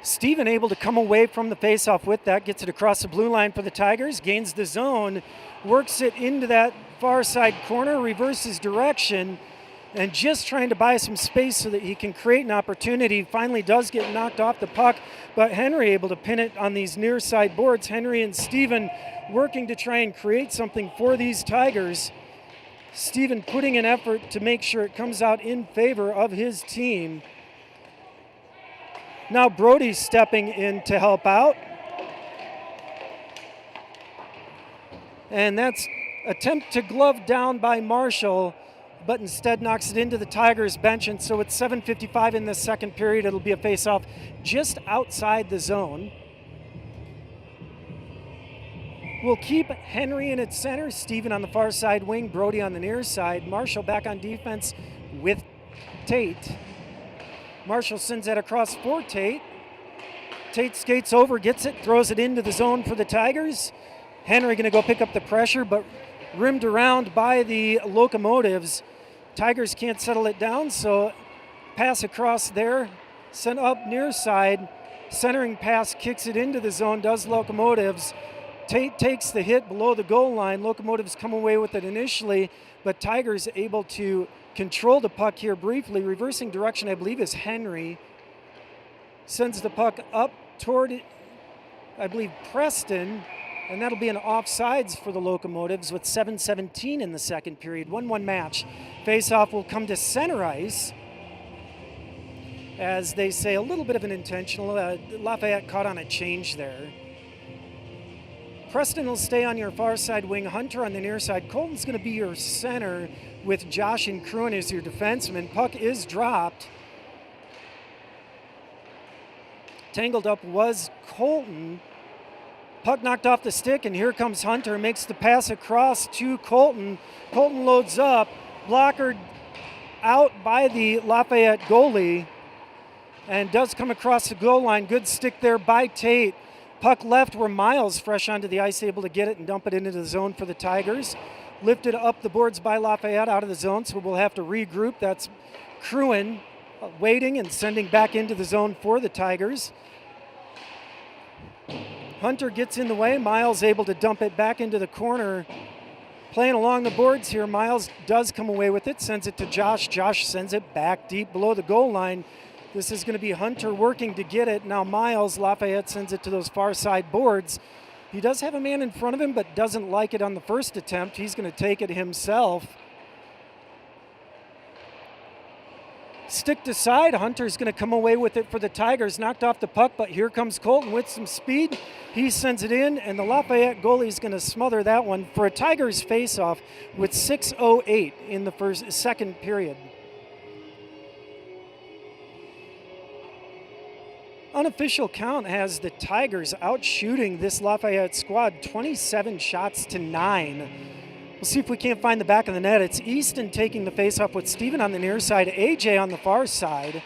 Steven able to come away from the faceoff with that, gets it across the blue line for the Tigers, gains the zone, works it into that far side corner, reverses direction, and just trying to buy some space so that he can create an opportunity. Finally does get knocked off the puck, but Henry able to pin it on these near side boards. Henry and Steven working to try and create something for these Tigers. Steven putting an effort to make sure it comes out in favor of his team. Now Brody's stepping in to help out. And that's attempt to glove down by Marshall, but instead knocks it into the Tigers bench. And so it's 7:55 in the second period. It'll be a face-off just outside the zone. We'll keep Henry in its center, Steven on the far side wing, Brody on the near side. Marshall back on defense with Tate. Marshall sends that across for Tate. Tate skates over, gets it, throws it into the zone for the Tigers. Henry going to go pick up the pressure, but rimmed around by the Locomotives. Tigers can't settle it down, so pass across there, sent up near side. Centering pass kicks it into the zone, does Locomotives. Tate takes the hit below the goal line. Locomotives come away with it initially, but Tigers able to control the puck here briefly. Reversing direction, I believe, is Henry. Sends the puck up toward, I believe, Preston, and that'll be an offsides for the Locomotives with 7:17 in the second period. 1-1 match. Face-off will come to center ice. As they say, a little bit of an intentional. Lafayette caught on a change there. Preston will stay on your far side wing, Hunter on the near side. Colton's going to be your center with Josh and Cruin as your defenseman. Puck is dropped. Tangled up was Colton. Puck knocked off the stick, and here comes Hunter. Makes the pass across to Colton. Colton loads up. Blocker out by the Lafayette goalie, and does come across the goal line. Good stick there by Tate. Puck left where Miles, fresh onto the ice, able to get it and dump it into the zone for the Tigers. Lifted up the boards by Lafayette out of the zone, so we'll have to regroup. That's Cruin waiting and sending back into the zone for the Tigers. Hunter gets in the way. Miles able to dump it back into the corner. Playing along the boards here. Miles does come away with it, sends it to Josh. Josh sends it back deep below the goal line. This is going to be Hunter working to get it. Now Miles, Lafayette sends it to those far side boards. He does have a man in front of him, but doesn't like it on the first attempt. He's going to take it himself. Stick to side. Hunter's going to come away with it for the Tigers. Knocked off the puck, but here comes Colton with some speed. He sends it in, and the Lafayette goalie is going to smother that one for a Tigers face-off with 6:08 in the second period. Unofficial count has the Tigers out shooting this Lafayette squad 27 shots to 9. We'll see if we can't find the back of the net. It's Easton taking the faceoff with Steven on the near side, AJ on the far side.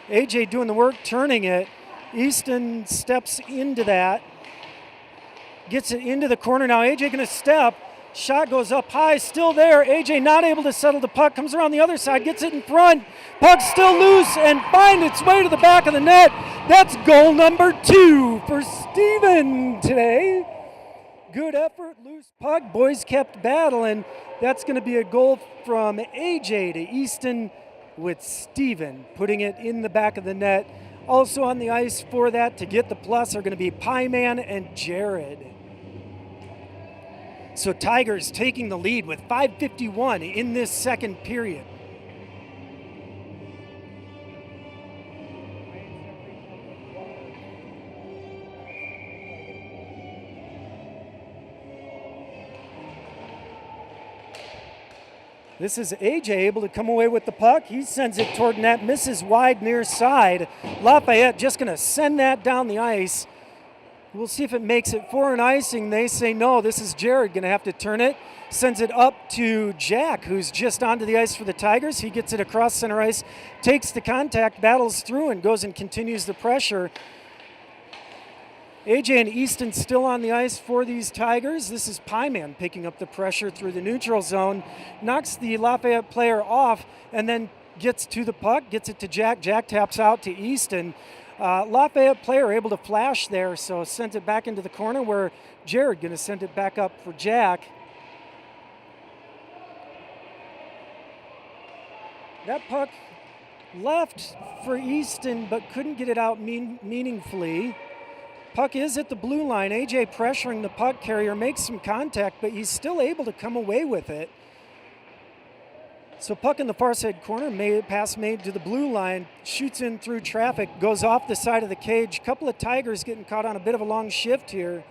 AJ doing the work, turning it. Easton steps into that, gets it into the corner. Now AJ gonna step. Shot goes up high, still there. AJ not able to settle the puck, comes around the other side, gets it in front. Puck still loose and finds its way to the back of the net. That's goal number 2 for Steven today. Good effort, loose puck. Boys kept battling. That's going to be a goal from AJ to Easton with Steven putting it in the back of the net. Also on the ice for that to get the plus are going to be Pieman and Jared. So Tigers taking the lead with 5:51 in this second period. This is AJ able to come away with the puck. He sends it toward net, misses wide near side. Lafayette just going to send that down the ice. We'll see if it makes it for an icing. They say no. This is Jared going to have to turn it. Sends it up to Jack, who's just onto the ice for the Tigers. He gets it across center ice, takes the contact, battles through, and goes and continues the pressure. AJ and Easton still on the ice for these Tigers. This is Pieman picking up the pressure through the neutral zone. Knocks the Lafayette player off and then gets to the puck, gets it to Jack. Jack taps out to Easton. Lafayette player able to flash there, so sent it back into the corner where Jared going to send it back up for Jack. That puck left for Easton but couldn't get it out meaningfully. Puck is at the blue line. AJ pressuring the puck carrier, makes some contact, but he's still able to come away with it. So puck in the far side corner, pass made to the blue line, shoots in through traffic, goes off the side of the cage. Couple of Tigers getting caught on a bit of a long shift here.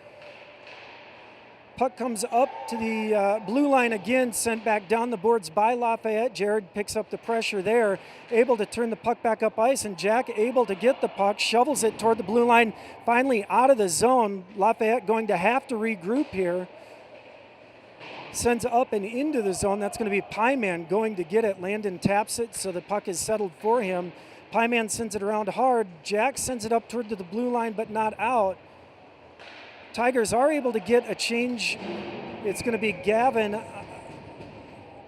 Puck comes up to the blue line again, sent back down the boards by Lafayette. Jared picks up the pressure there, able to turn the puck back up ice, and Jack able to get the puck, shovels it toward the blue line, finally out of the zone. Lafayette going to have to regroup here. Sends up and into the zone. That's going to be Pieman going to get it. Landon taps it, so the puck is settled for him. Pieman sends it around hard. Jack sends it up toward the blue line, but not out. Tigers are able to get a change. It's going to be Gavin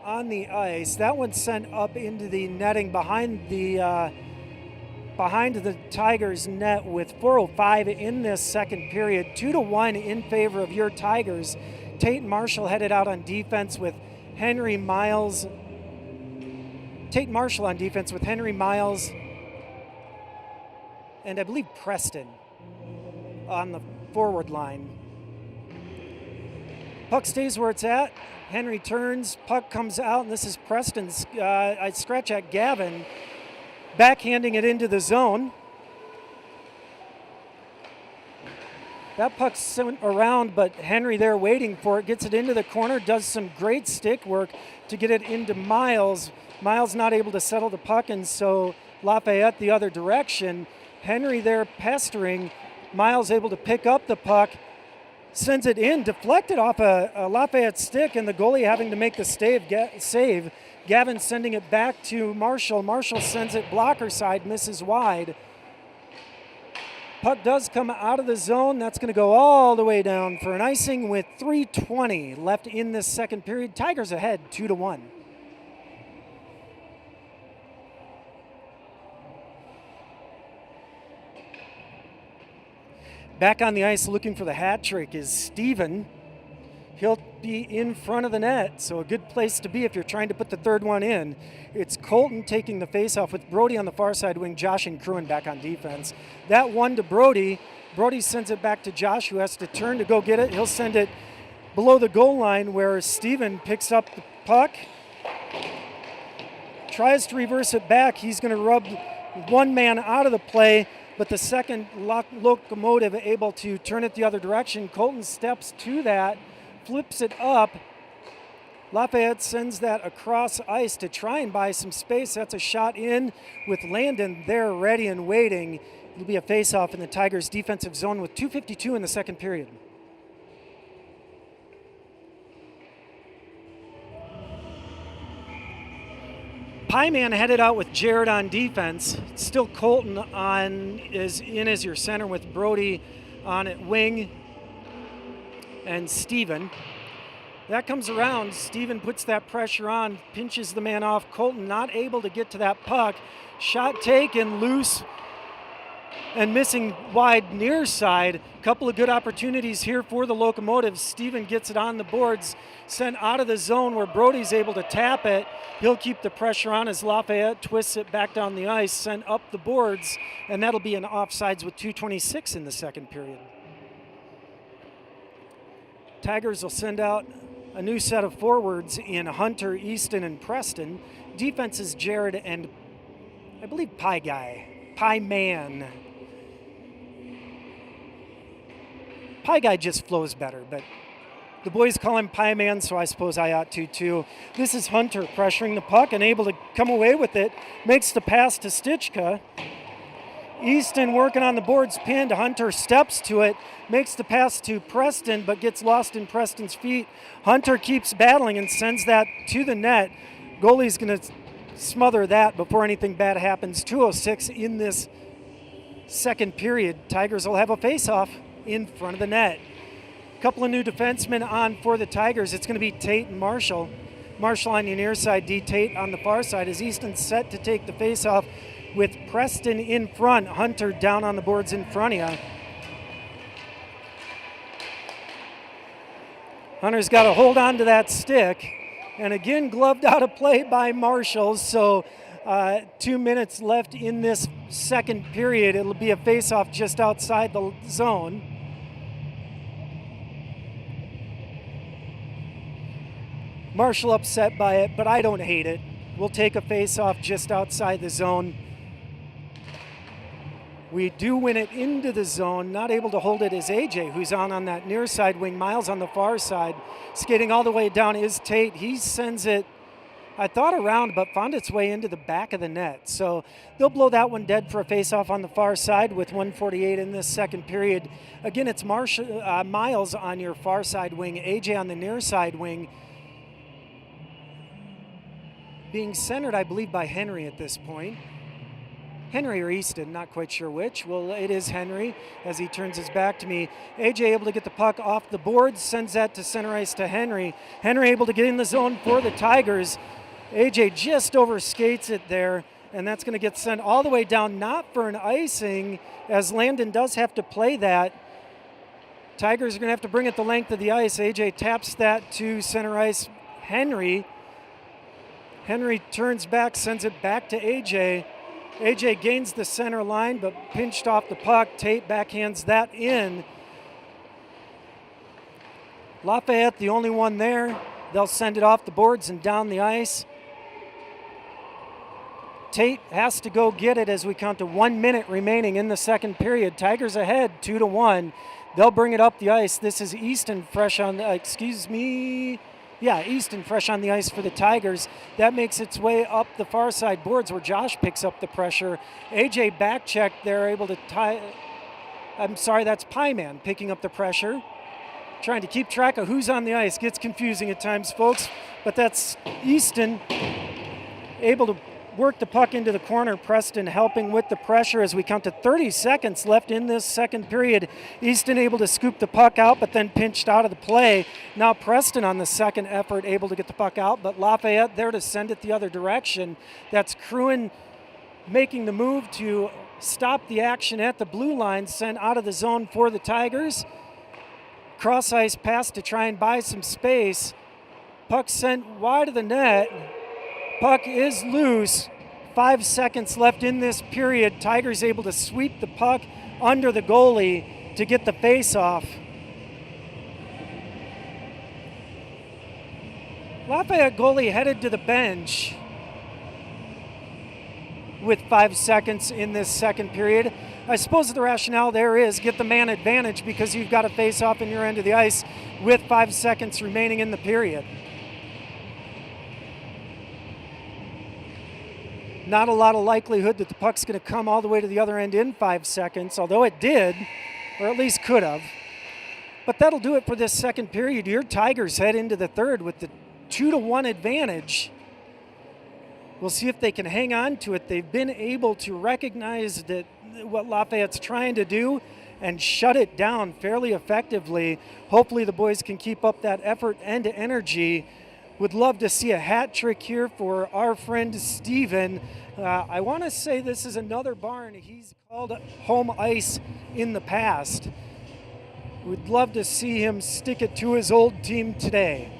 on the ice. That one sent up into the netting behind the Tigers net with 4:05 in this second period. 2-1 in favor of your Tigers. Tate Marshall headed out on defense with Henry Miles. Tate Marshall on defense with Henry Miles and I believe Preston on the forward line. Puck stays where it's at. Henry turns, puck comes out, and this is Preston's. I scratch at Gavin, backhanding it into the zone. That puck's sent around, but Henry there waiting for it. Gets it into the corner, does some great stick work to get it into Miles. Miles not able to settle the puck, and so Lafayette the other direction. Henry there pestering. Miles able to pick up the puck, sends it in, deflected off a Lafayette stick, and the goalie having to make the save. Gavin sending it back to Marshall. Marshall sends it blocker side, misses wide. Puck does come out of the zone. That's going to go all the way down for an icing with 3:20 left in this second period. Tigers ahead 2-1. Back on the ice looking for the hat trick is Steven. He'll be in front of the net, so a good place to be if you're trying to put the third one in. It's Colton taking the faceoff with Brody on the far side wing, Josh and Cruin back on defense. That one to Brody. Brody sends it back to Josh, who has to turn to go get it. He'll send it below the goal line where Steven picks up the puck. Tries to reverse it back. He's going to rub one man out of the play, but the second Locomotive able to turn it the other direction. Colton steps to that, flips it up. Lafayette sends that across ice to try and buy some space. That's a shot in with Landon there ready and waiting. It'll be a face-off in the Tigers' defensive zone with 2:52 in the second period. Pieman headed out with Jared on defense. Still Colton is in as your center with Brody on at wing and Steven. That comes around. Steven puts that pressure on, pinches the man off. Colton not able to get to that puck. Shot taken, loose, and missing wide near side. Couple of good opportunities here for the Locomotives. Steven gets it on the boards, sent out of the zone where Brody's able to tap it. He'll keep the pressure on as Lafayette twists it back down the ice, sent up the boards, and that'll be an offsides with 2:26 in the second period. Tigers will send out a new set of forwards in Hunter, Easton, and Preston. Defense is Jared and I believe Pie Man. Pie Guy just flows better, but the boys call him Pie Man, so I suppose I ought to too. This is Hunter pressuring the puck and able to come away with it. Makes the pass to Stichka. Easton working on the boards, pinned. Hunter steps to it, makes the pass to Preston, but gets lost in Preston's feet. Hunter keeps battling and sends that to the net. Goalie's going to smother that before anything bad happens. 2:06 in this second period. Tigers will have a face-off in front of the net. Couple of new defensemen on for the Tigers. It's going to be Tate and Marshall. Marshall on the near side, D. Tate on the far side. As Easton set to take the face-off with Preston in front. Hunter down on the boards in front of you. Hunter's got to hold on to that stick. And again, gloved out of play by Marshall. So 2 minutes left in this second period. It'll be a face-off just outside the zone. Marshall upset by it, but I don't hate it. We'll take a face-off just outside the zone. We do win it into the zone. Not able to hold it is AJ, who's on that near side wing. Miles on the far side. Skating all the way down is Tate. He sends it, I thought around, but found its way into the back of the net. So they'll blow that one dead for a face-off on the far side with 1:48 in this second period. Again, it's Miles on your far side wing. AJ on the near side wing. Being centered, I believe, by Henry at this point. Henry or Easton, not quite sure which. Well, it is Henry as he turns his back to me. AJ able to get the puck off the boards, sends that to center ice to Henry. Henry able to get in the zone for the Tigers. AJ just overskates it there, and that's going to get sent all the way down, not for an icing, as Landon does have to play that. Tigers are going to have to bring it the length of the ice. AJ taps that to center ice Henry. Henry turns back, sends it back to AJ. AJ gains the center line, but pinched off the puck. Tate backhands that in. Lafayette, the only one there. They'll send it off the boards and down the ice. Tate has to go get it as we count to 1 minute remaining in the second period. Tigers ahead 2-1. They'll bring it up the ice. This is Easton fresh on the, Easton fresh on the ice for the Tigers. That makes its way up the far side boards where Josh picks up the pressure. AJ back check, they're able to that's Pieman picking up the pressure. Trying to keep track of who's on the ice. Gets confusing at times, folks, but that's Easton able to work the puck into the corner. Preston helping with the pressure as we count to 30 seconds left in this second period. Easton able to scoop the puck out, but then pinched out of the play. Now Preston on the second effort able to get the puck out, but Lafayette there to send it the other direction. That's Cruin making the move to stop the action at the blue line, sent out of the zone for the Tigers. Cross ice pass to try and buy some space. Puck sent wide of the net. Puck is loose. 5 seconds left in this period. Tigers able to sweep the puck under the goalie to get the face-off. Lafayette goalie headed to the bench with 5 seconds in this second period. I suppose the rationale there is get the man advantage because you've got a face-off in your end of the ice with 5 seconds remaining in the period. Not a lot of likelihood that the puck's going to come all the way to the other end in 5 seconds, although it did, or at least could have. But that'll do it for this second period. Your Tigers head into the third with the 2-1 advantage. We'll see if they can hang on to it. They've been able to recognize that what Lafayette's trying to do and shut it down fairly effectively. Hopefully the boys can keep up that effort and energy. Would love to see a hat trick here for our friend Steven. I want to say this is another barn he's called home ice in the past. Would love to see him stick it to his old team today.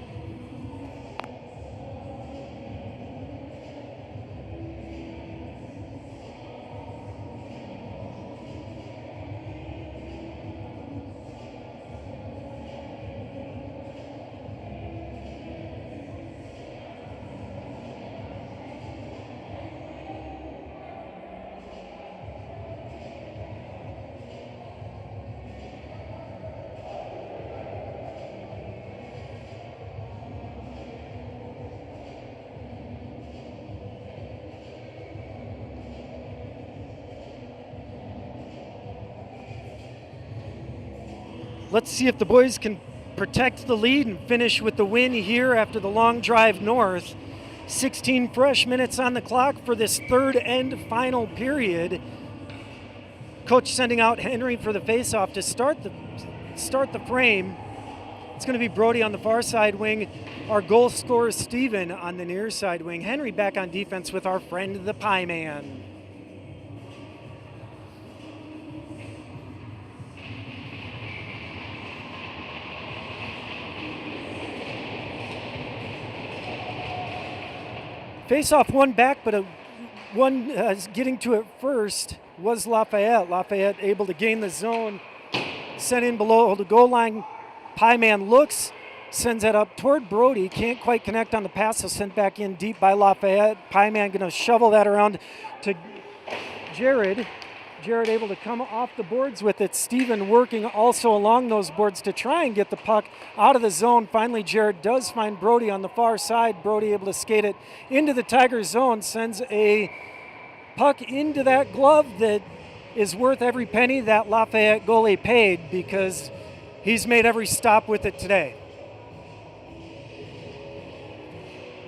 Let's see if the boys can protect the lead and finish with the win here after the long drive north. 16 fresh minutes on the clock for this third and final period. Coach sending out Henry for the faceoff to start the frame. It's going to be Brody on the far side wing. Our goal scorer Steven on the near side wing. Henry back on defense with our friend the Pie Man. Face-off one back, but one getting to it first was Lafayette. Lafayette able to gain the zone, sent in below the goal line. Pie Man looks, sends that up toward Brody. Can't quite connect on the pass, so sent back in deep by Lafayette. Pie Man going to shovel that around to Jared. Jared able to come off the boards with it. Steven working also along those boards to try and get the puck out of the zone. Finally, Jared does find Brody on the far side. Brody able to skate it into the Tiger zone, sends a puck into that glove that is worth every penny that Lafayette goalie paid because he's made every stop with it today.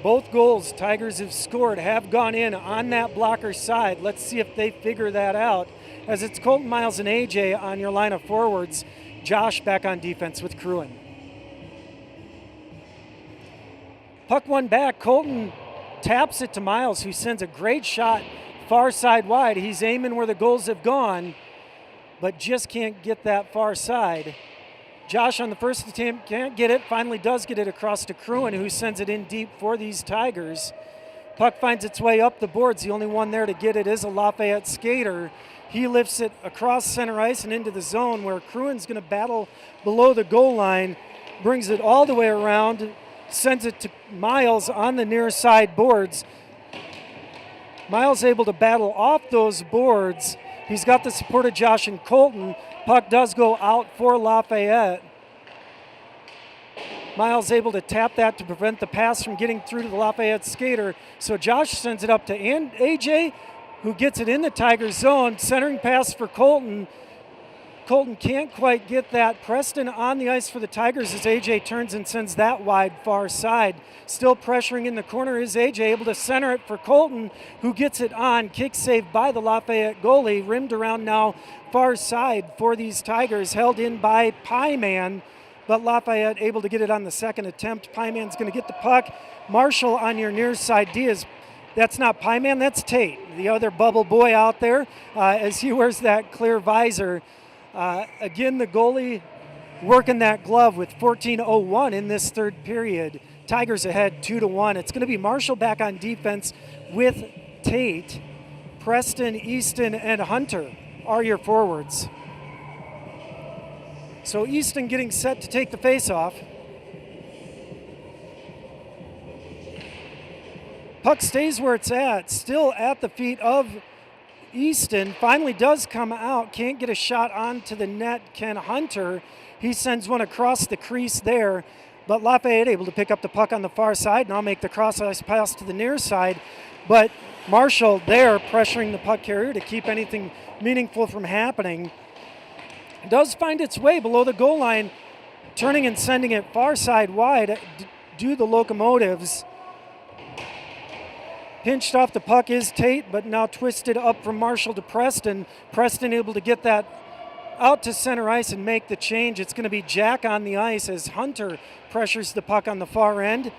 Both goals Tigers have scored have gone in on that blocker side. Let's see if they figure that out. As it's Colton Miles and AJ on your line of forwards. Josh back on defense with Cruin. Puck one back. Colton taps it to Miles, who sends a great shot far side wide. He's aiming where the goals have gone, but just can't get that far side. Josh on the first attempt can't get it. Finally does get it across to Cruin, who sends it in deep for these Tigers. Puck finds its way up the boards. The only one there to get it is a Lafayette skater. He lifts it across center ice and into the zone where Cruin's going to battle below the goal line. Brings it all the way around, sends it to Miles on the near side boards. Miles able to battle off those boards. He's got the support of Josh and Colton. Puck does go out for Lafayette. Miles able to tap that to prevent the pass from getting through to the Lafayette skater. So Josh sends it up to AJ, who gets it in the Tigers zone. Centering pass for Colton. Colton can't quite get that. Preston on the ice for the Tigers as AJ turns and sends that wide far side. Still pressuring in the corner is AJ, able to center it for Colton, who gets it on. Kick saved by the Lafayette goalie. Rimmed around now far side for these Tigers, held in by Pieman. But Lafayette able to get it on the second attempt. Pieman's going to get the puck. Marshall on your near side. Diaz, that's not Pieman, that's Tate, the other bubble boy out there, as he wears that clear visor. Again, the goalie working that glove with 14:01 in this third period. Tigers ahead 2-1. It's going to be Marshall back on defense with Tate. Preston, Easton, and Hunter are your forwards. So Easton getting set to take the face-off. Puck stays where it's at, still at the feet of Easton. Finally does come out, can't get a shot onto the net. Ken Hunter, he sends one across the crease there, but Lafayette able to pick up the puck on the far side, and I'll make the cross-ice pass to the near side. But Marshall there pressuring the puck carrier to keep anything meaningful from happening. Does find its way below the goal line, turning and sending it far side wide do the Locomotives. Pinched off the puck is Tate, but now twisted up from Marshall to Preston. Preston able to get that out to center ice and make the change. It's going to be Jack on the ice as Hunter pressures the puck on the far end.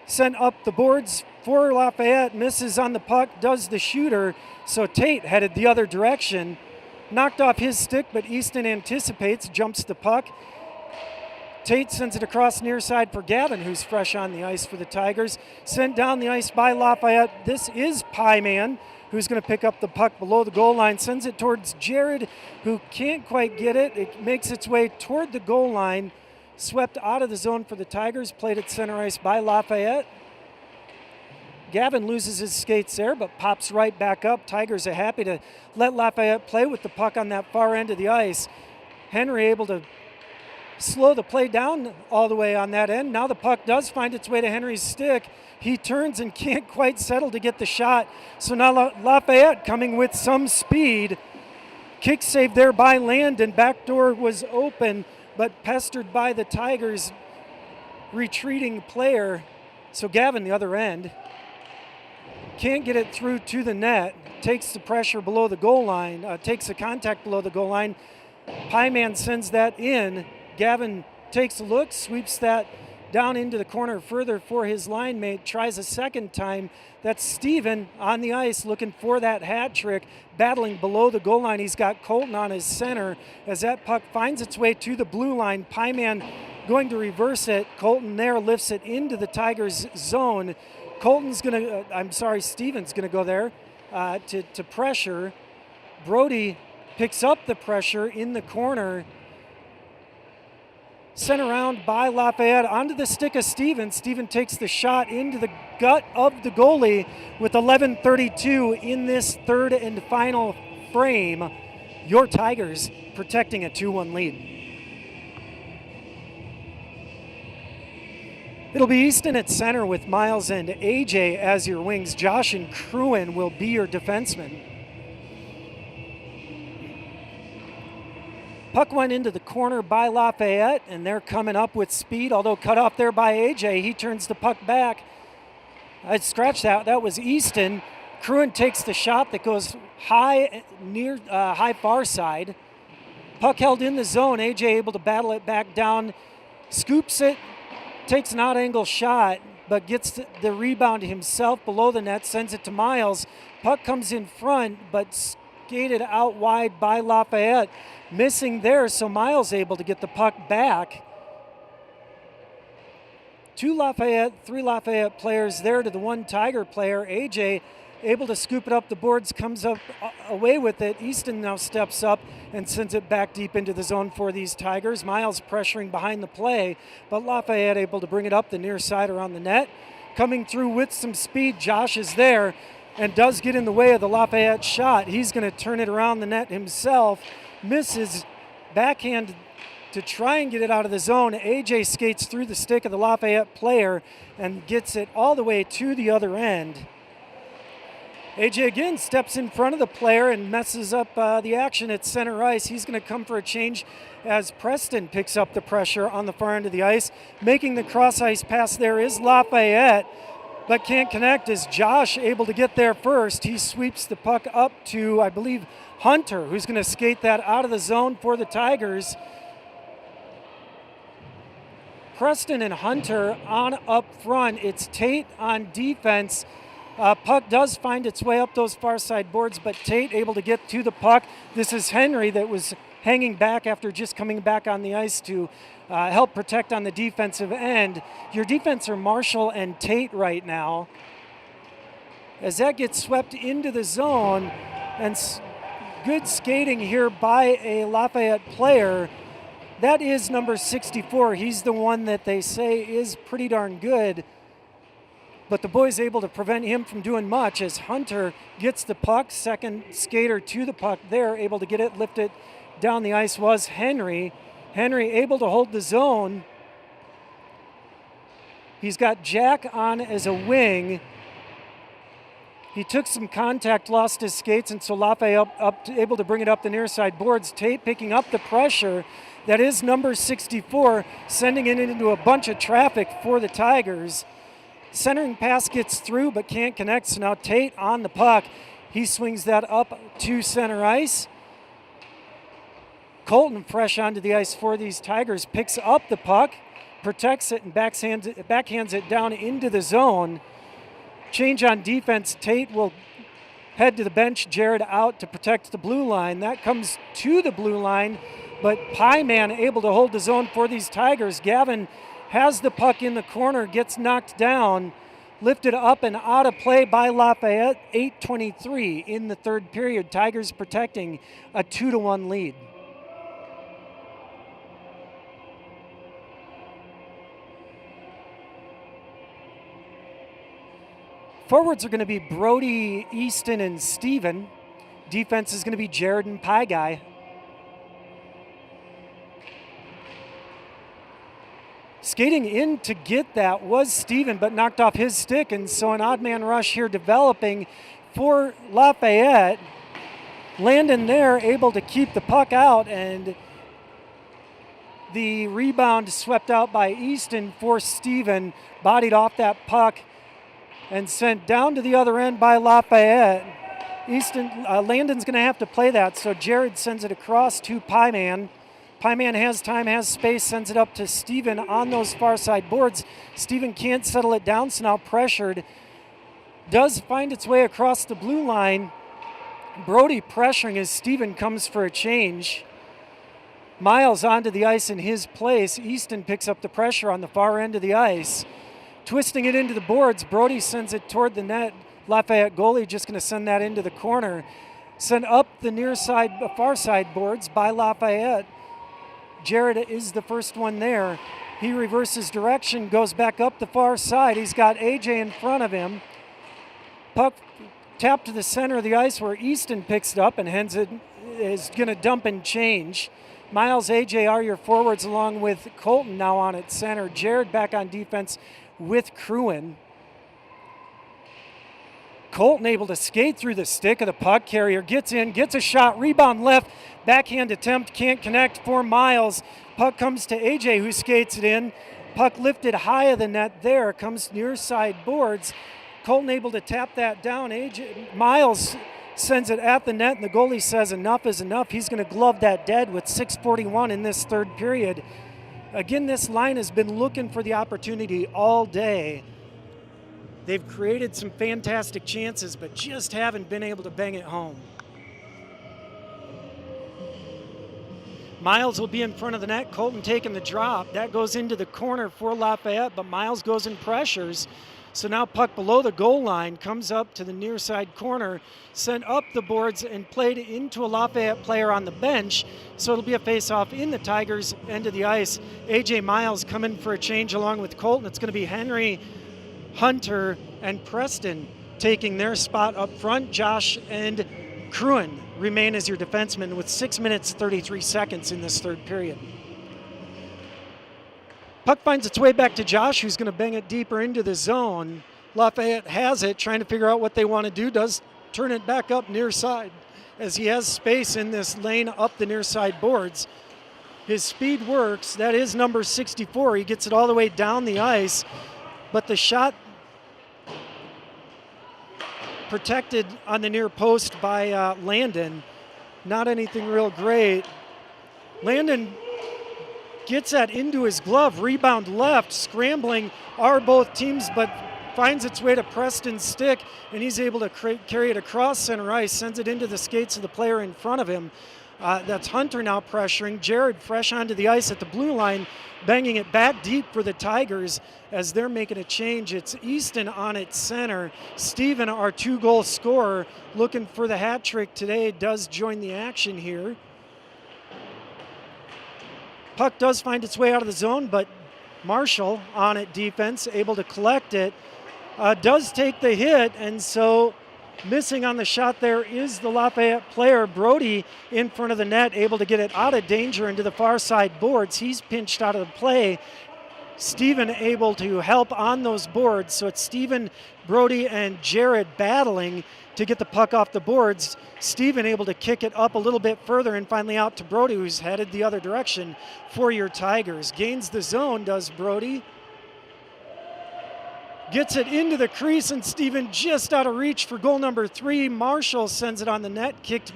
Sent up the boards for Lafayette, misses on the puck, does the shooter. So Tate headed the other direction. Knocked off his stick, but Easton anticipates, jumps the puck. Tate sends it across near side for Gavin, who's fresh on the ice for the Tigers. Sent down the ice by Lafayette. This is Pieman, who's going to pick up the puck below the goal line. Sends it towards Jared, who can't quite get it. It makes its way toward the goal line. Swept out of the zone for the Tigers. Played at center ice by Lafayette. Gavin loses his skates there, but pops right back up. Tigers are happy to let Lafayette play with the puck on that far end of the ice. Henry able to slow the play down all the way on that end. Now the puck does find its way to Henry's stick. He turns and can't quite settle to get the shot. So now Lafayette coming with some speed. Kick save there by Landon. Backdoor was open, but pestered by the Tigers' retreating player. So Gavin the other end. Can't get it through to the net. Takes the pressure below the goal line. Takes the contact below the goal line. Pieman sends that in. Gavin takes a look, sweeps that down into the corner further for his line mate. Tries a second time. That's Steven on the ice looking for that hat trick. Battling below the goal line. He's got Colton on his center. As that puck finds its way to the blue line, Pieman going to reverse it. Colton there lifts it into the Tigers' zone. Steven's gonna go there to pressure. Brody picks up the pressure in the corner. Sent around by Lafayette onto the stick of Steven. Steven takes the shot into the gut of the goalie with 11:32 in this third and final frame. Your Tigers protecting a 2-1 lead. It'll be Easton at center with Miles and AJ as your wings. Josh and Cruin will be your defensemen. Puck went into the corner by Lafayette, and they're coming up with speed, although cut off there by AJ. He turns the puck back. I'd scratch that. That was Easton. Cruin takes the shot that goes high far side. Puck held in the zone. AJ able to battle it back down. Scoops it. Takes an odd-angle shot, but gets the rebound himself below the net, sends it to Miles. Puck comes in front, but skated out wide by Lafayette. Missing there, so Miles able to get the puck back. Three Lafayette players there to the one Tiger player. AJ able to scoop it up the boards, comes up away with it. Easton now steps up and sends it back deep into the zone for these Tigers. Miles pressuring behind the play, but Lafayette able to bring it up the near side around the net. Coming through with some speed, Josh is there. and does get in the way of the Lafayette shot. He's going to turn it around the net himself, misses, backhand to try and get it out of the zone. AJ skates through the stick of the Lafayette player and gets it all the way to the other end. AJ again steps in front of the player and messes up the action at center ice. He's going to come for a change as Preston picks up the pressure on the far end of the ice. Making the cross ice pass there is Lafayette, but can't connect. Is Josh able to get there first? He sweeps the puck up to, I believe, Hunter, who's going to skate that out of the zone for the Tigers. Preston and Hunter on up front. It's Tate on defense. Puck does find its way up those far side boards, but Tate able to get to the puck. This is Henry that was hanging back after just coming back on the ice to help protect on the defensive end. Your defense are Marshall and Tate right now. As that gets swept into the zone, and good skating here by a Lafayette player. That is number 64. He's the one that they say is pretty darn good. But the boys able to prevent him from doing much as Hunter gets the puck. Second skater to the puck there, able to get it, lift it down the ice was Henry. Henry able to hold the zone. He's got Jack on as a wing. He took some contact, lost his skates, and so Lafayette able to bring it up the near side boards. Tate picking up the pressure. That is number 64, sending it into a bunch of traffic for the Tigers. Centering pass gets through but can't connect, so now Tate on the puck. He swings that up to center ice. Colton fresh onto the ice for these Tigers, picks up the puck, protects it, and backhands it down into the zone. Change on defense, Tate will head to the bench, Jared out to protect the blue line. That comes to the blue line, but Pieman able to hold the zone for these Tigers. Gavin has the puck in the corner, gets knocked down, lifted up and out of play by Lafayette. 8:23 in the third period. Tigers protecting a 2-1 lead. Forwards are going to be Brody, Easton, and Steven. Defense is going to be Jared and Pie Guy. Skating in to get that was Steven, but knocked off his stick, and so an odd man rush here developing for Lafayette. Landon there able to keep the puck out, and the rebound swept out by Easton for Steven, bodied off that puck and sent down to the other end by Lafayette. Landon's going to have to play that, so Jared sends it across to Pieman. Pieman has time, has space, sends it up to Steven on those far side boards. Steven can't settle it down, so now pressured. Does find its way across the blue line. Brody pressuring as Steven comes for a change. Miles onto the ice in his place. Easton picks up the pressure on the far end of the ice. Twisting it into the boards, Brody sends it toward the net. Lafayette goalie just going to send that into the corner. Sent up the far side boards by Lafayette. Jared is the first one there. He reverses direction, goes back up the far side. He's got AJ in front of him. Puck tapped to the center of the ice where Easton picks it up and is going to dump and change. Miles, AJ are your forwards along with Colton now on at center. Jared back on defense with Cruin. Colton able to skate through the stick of the puck carrier, gets in, gets a shot, rebound left, backhand attempt, can't connect for Miles. Puck comes to AJ who skates it in. Puck lifted high of the net there, comes near side boards. Colton able to tap that down. Miles sends it at the net, and the goalie says enough is enough. He's going to glove that dead with 6:41 in this third period. Again, this line has been looking for the opportunity all day. They've created some fantastic chances, but just haven't been able to bang it home. Miles will be in front of the net. Colton taking the drop. That goes into the corner for Lafayette, but Miles goes and pressures. So now puck below the goal line, comes up to the near side corner, sent up the boards and played into a Lafayette player on the bench. So it'll be a face-off in the Tigers' end of the ice. AJ Miles coming for a change along with Colton. It's going to be Henry, Hunter, and Preston taking their spot up front. Josh and Cruin remain as your defensemen with 6 minutes 33 seconds in this third period. Puck finds its way back to Josh, who's going to bang it deeper into the zone. Lafayette has it, trying to figure out what they want to do. Does turn it back up near side as he has space in this lane up the near side boards. His speed works. That is number 64. He gets it all the way down the ice, but the shot protected on the near post by Landon. Not anything real great. Landon gets that into his glove, rebound left, scrambling are both teams, but finds its way to Preston's stick, and he's able to carry it across center ice, sends it into the skates of the player in front of him. That's Hunter now pressuring. Jared fresh onto the ice at the blue line, banging it back deep for the Tigers as they're making a change. It's Easton on its center. Steven, our 2-goal scorer, looking for the hat trick today, does join the action here. Puck does find its way out of the zone, but Marshall on it defense, able to collect it. Does take the hit, and so missing on the shot there is the Lafayette player, Brody, in front of the net, able to get it out of danger into the far side boards. He's pinched out of the play. Steven able to help on those boards, so it's Steven, Brody, and Jared battling to get the puck off the boards. Steven able to kick it up a little bit further and finally out to Brody, who's headed the other direction for your Tigers. Gains the zone, does Brody. Gets it into the crease, and Steven just out of reach for goal number 3. Marshall sends it on the net, kicked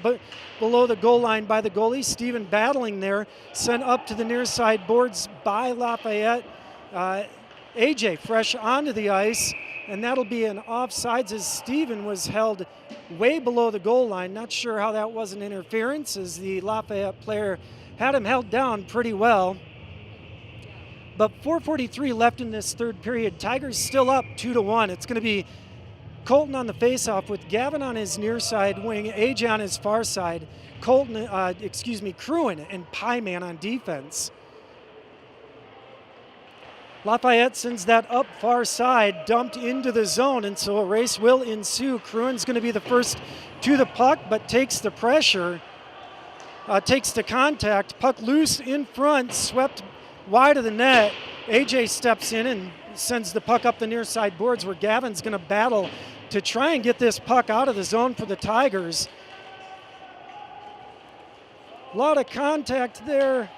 below the goal line by the goalie. Steven battling there, sent up to the near side boards by Lafayette. AJ fresh onto the ice, and that'll be an offsides as Steven was held way below the goal line. Not sure how that was an interference, as the Lafayette player had him held down pretty well. But 4:43 left in this third period. Tigers still up 2-1. It's going to be Colton on the faceoff with Gavin on his near side wing, AJ on his far side, Cruin and Pieman on defense. Lafayette sends that up far side, dumped into the zone, and so a race will ensue. Cruin's going to be the first to the puck, but takes the pressure, takes the contact. Puck loose in front, swept wide of the net. AJ steps in and sends the puck up the near side boards, where Gavin's going to battle to try and get this puck out of the zone for the Tigers. A lot of contact there.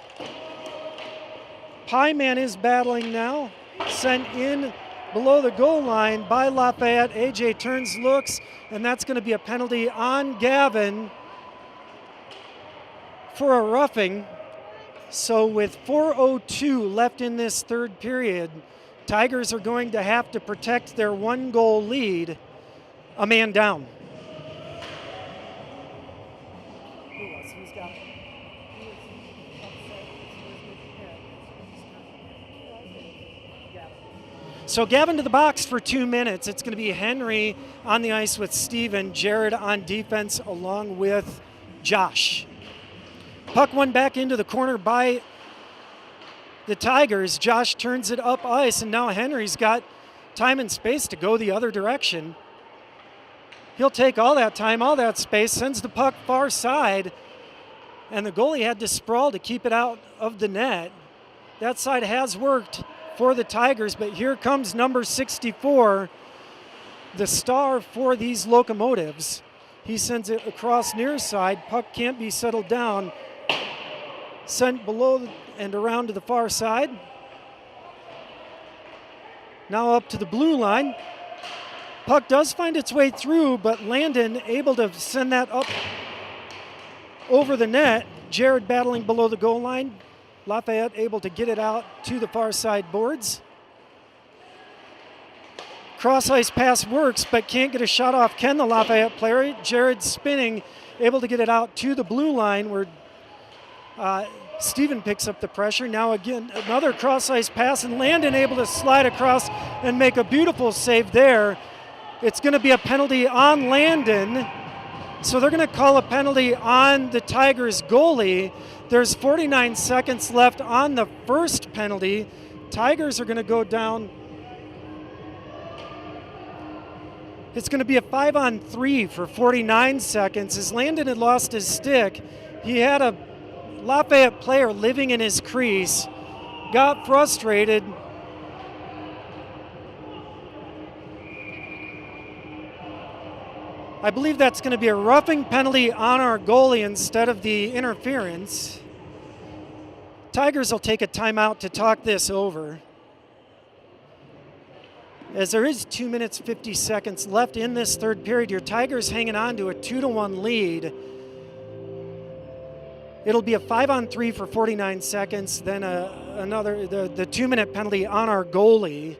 Pieman is battling now. Sent in below the goal line by Lafayette. AJ turns, looks, and that's going to be a penalty on Gavin for a roughing. So with 4:02 left in this third period, Tigers are going to have to protect their 1-goal lead, a man down. So Gavin to the box for 2 minutes. It's going to be Henry on the ice with Steven, Jared on defense along with Josh. Puck won back into the corner by the Tigers. Josh turns it up ice, and now Henry's got time and space to go the other direction. He'll take all that time, all that space, sends the puck far side, and the goalie had to sprawl to keep it out of the net. That side has worked for the Tigers, but here comes number 64, the star for these Locomotives. He sends it across near side. Puck can't be settled down. Sent below and around to the far side. Now up to the blue line. Puck does find its way through, but Landon able to send that up over the net. Jared battling below the goal line. Lafayette able to get it out to the far side boards. Cross ice pass works, but can't get a shot off. Can the Lafayette player? Jared spinning, able to get it out to the blue line, where Steven picks up the pressure. Now again, another cross ice pass, and Landon able to slide across and make a beautiful save there. It's going to be a penalty on Landon. So they're going to call a penalty on the Tigers goalie. There's 49 seconds left on the first penalty. Tigers are going to go down It's going to be a 5-on-3 for 49 seconds. As Landon had lost his stick, he had a Lafayette player living in his crease, got frustrated. I believe that's going to be a roughing penalty on our goalie instead of the interference. Tigers will take a timeout to talk this over, as there is 2 minutes 50 seconds left in this third period. Your Tigers hanging on to a 2-1 lead. It'll be a 5-on-3 for 49 seconds, then the 2-minute penalty on our goalie.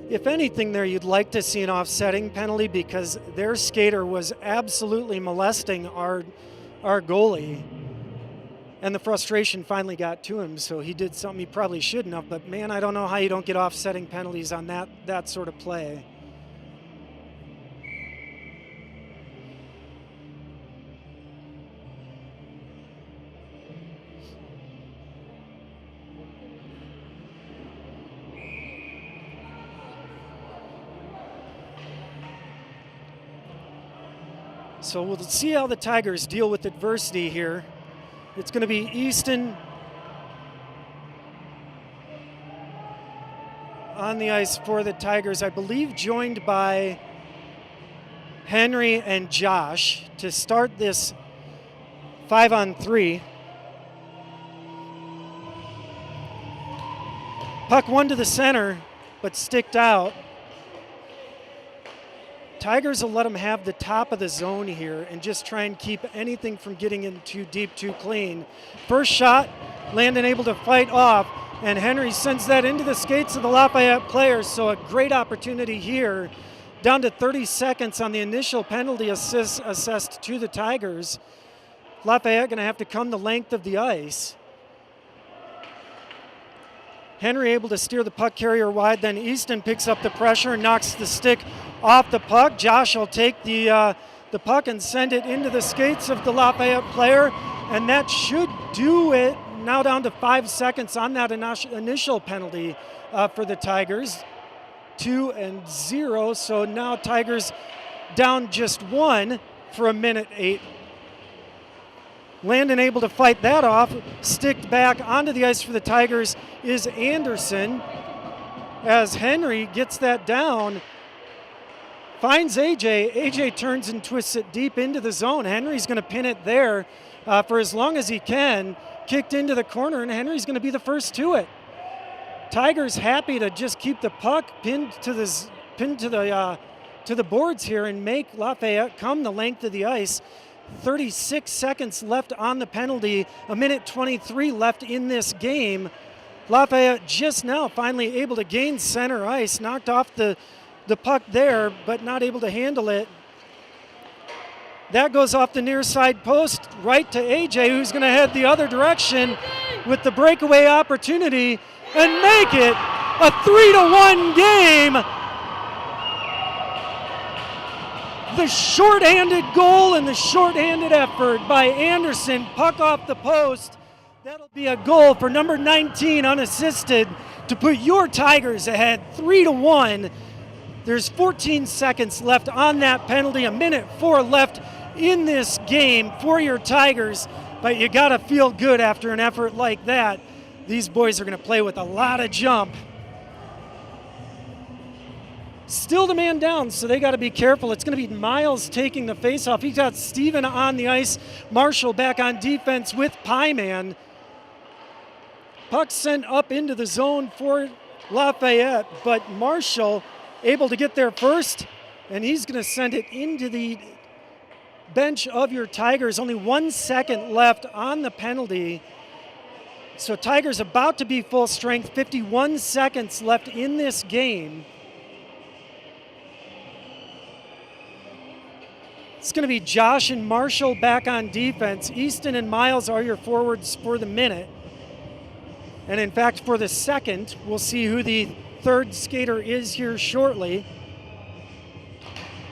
If anything there, you'd like to see an offsetting penalty because their skater was absolutely molesting our goalie. And the frustration finally got to him, so he did something he probably shouldn't have. But, man, I don't know how you don't get offsetting penalties on that sort of play. So we'll see how the Tigers deal with adversity here. It's going to be Easton on the ice for the Tigers, I believe joined by Henry and Josh to start this 5-on-3. Puck won to the center, but sticked out. Tigers will let them have the top of the zone here and just try and keep anything from getting in too deep, too clean. First shot, Landon able to fight off, and Henry sends that into the skates of the Lafayette players, so a great opportunity here. Down to 30 seconds on the initial penalty assessed to the Tigers. Lafayette going to have to come the length of the ice. Henry able to steer the puck carrier wide, then Easton picks up the pressure and knocks the stick off the puck. Josh will take the puck and send it into the skates of the Lafayette player, and that should do it. Now down to 5 seconds on that initial penalty for the Tigers. 2-0, so now Tigers down just 1 for a minute 8. Landon able to fight that off. Sticked back onto the ice for the Tigers is Anderson. As Henry gets that down, finds AJ. AJ turns and twists it deep into the zone. Henry's going to pin it there for as long as he can. Kicked into the corner, and Henry's going to be the first to it. Tigers happy to just keep the puck pinned to the boards here and make Lafayette come the length of the ice. 36 seconds left on the penalty, a minute 23 left in this game. Lafayette just now finally able to gain center ice, knocked off the puck there, but not able to handle it. That goes off the near side post, right to AJ, who's going to head the other direction with the breakaway opportunity and make it a 3-1 game. The shorthanded goal and the shorthanded effort by Anderson, puck off the post. That'll be a goal for number 19 unassisted to put your Tigers ahead 3-1. There's 14 seconds left on that penalty, a minute 4 left in this game for your Tigers, but you gotta feel good after an effort like that. These boys are gonna play with a lot of jump. Still the man down, so they got to be careful. It's going to be Miles taking the faceoff. He's got Steven on the ice. Marshall back on defense with Pieman. Puck sent up into the zone for Lafayette, but Marshall able to get there first, and he's going to send it into the bench of your Tigers. Only 1 second left on the penalty. So Tigers about to be full strength. 51 seconds left in this game. It's going to be Josh and Marshall back on defense. Easton and Miles are your forwards for the minute. And in fact, for the second, we'll see who the third skater is here shortly.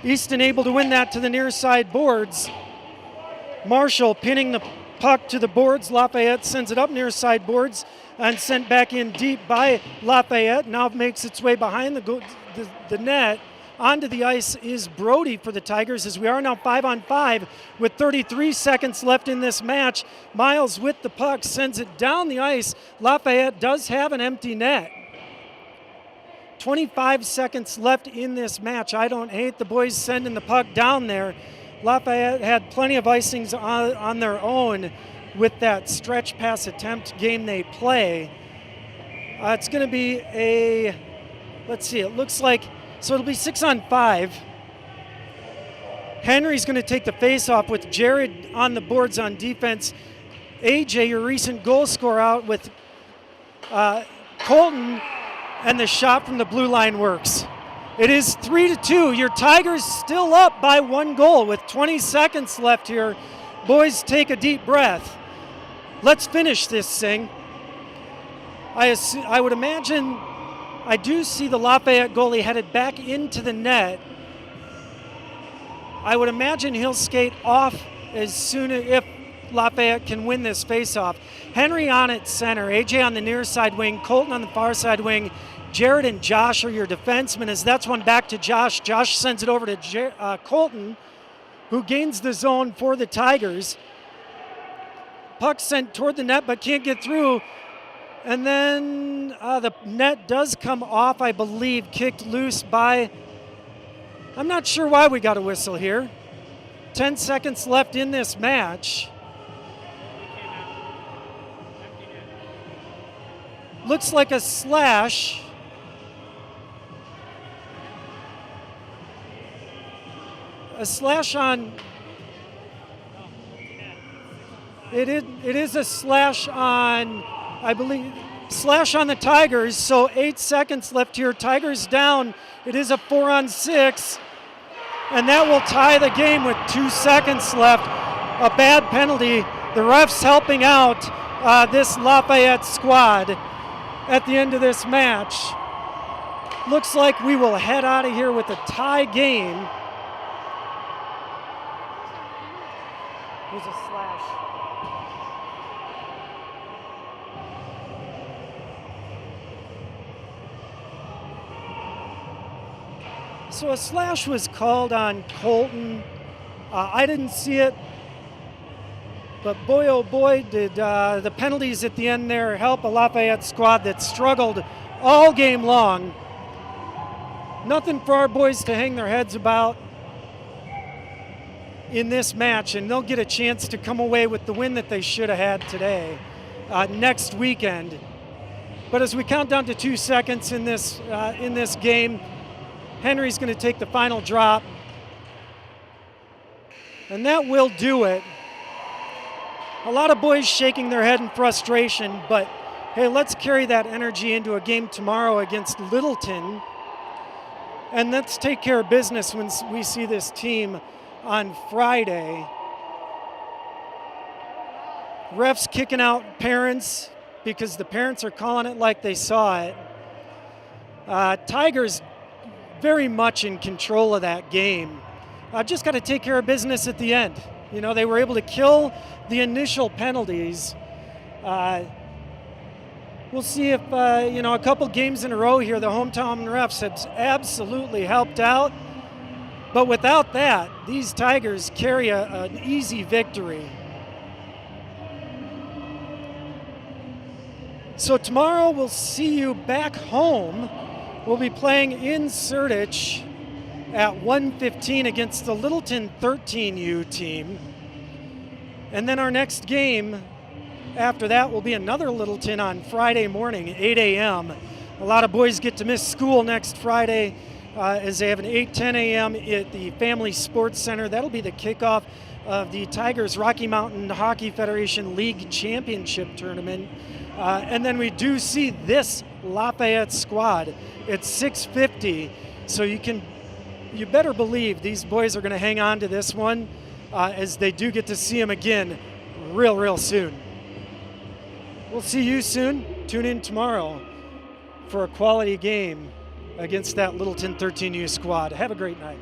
Easton able to win that to the near side boards. Marshall pinning the puck to the boards. Lafayette sends it up near side boards and sent back in deep by Lafayette. Now makes its way behind the net. Onto the ice is Brody for the Tigers as we are now 5-on-5 with 33 seconds left in this match. Miles with the puck sends it down the ice. Lafayette does have an empty net. 25 seconds left in this match. I don't hate the boys sending the puck down there. Lafayette had plenty of icings on their own with that stretch pass attempt game they play. It's going to be a, let's see, it looks like, so it'll be 6-on-5. Henry's going to take the face-off with Jared on the boards on defense. AJ, your recent goal scorer, out with Colton, and the shot from the blue line works. It is 3-2. Your Tigers still up by 1 goal with 20 seconds left here. Boys, take a deep breath. Let's finish this thing. I would imagine, I do see the Lafayette goalie headed back into the net. I would imagine he'll skate off as soon as if Lafayette can win this faceoff. Henry on at center, AJ on the near side wing, Colton on the far side wing. Jared and Josh are your defensemen as that's one back to Josh. Josh sends it over to Colton, who gains the zone for the Tigers. Puck sent toward the net but can't get through. And then the net does come off, I believe, kicked loose by, I'm not sure why we got a whistle here. 10 seconds left in this match. Looks like a slash. A slash on, it is a slash on, I believe, slash on the Tigers, so 8 seconds left here. Tigers down. It is a 4-on-6, and that will tie the game with 2 seconds left. A bad penalty. The refs helping out this Lafayette squad at the end of this match. Looks like we will head out of here with a tie game. There's a slash. So a slash was called on Colton. I didn't see it, but boy, oh boy, did the penalties at the end there help a Lafayette squad that struggled all game long. Nothing for our boys to hang their heads about in this match, and they'll get a chance to come away with the win that they should have had today, next weekend. But as we count down to 2 seconds in this game, Henry's going to take the final drop, and that will do it. A lot of boys shaking their head in frustration, but hey, let's carry that energy into a game tomorrow against Littleton, and let's take care of business when we see this team on Friday. Refs kicking out parents because the parents are calling it like they saw it. Tigers very much in control of that game. Just got to take care of business at the end. You know, they were able to kill the initial penalties. We'll see if, a couple games in a row here, the hometown refs have absolutely helped out. But without that, these Tigers carry an easy victory. So tomorrow we'll see you back home. We'll be playing in Sertich at 1:15 against the Littleton 13U team. And then our next game after that will be another Littleton on Friday morning, 8 a.m. A lot of boys get to miss school next Friday as they have an 8:10 a.m. at the Family Sports Center. That'll be the kickoff of the Tigers Rocky Mountain Hockey Federation League Championship Tournament. And then we do see this Lafayette squad at 6:50. So you better believe these boys are going to hang on to this one as they do get to see them again real soon. We'll see you soon. Tune in tomorrow for a quality game against that Littleton 13U squad. Have a great night.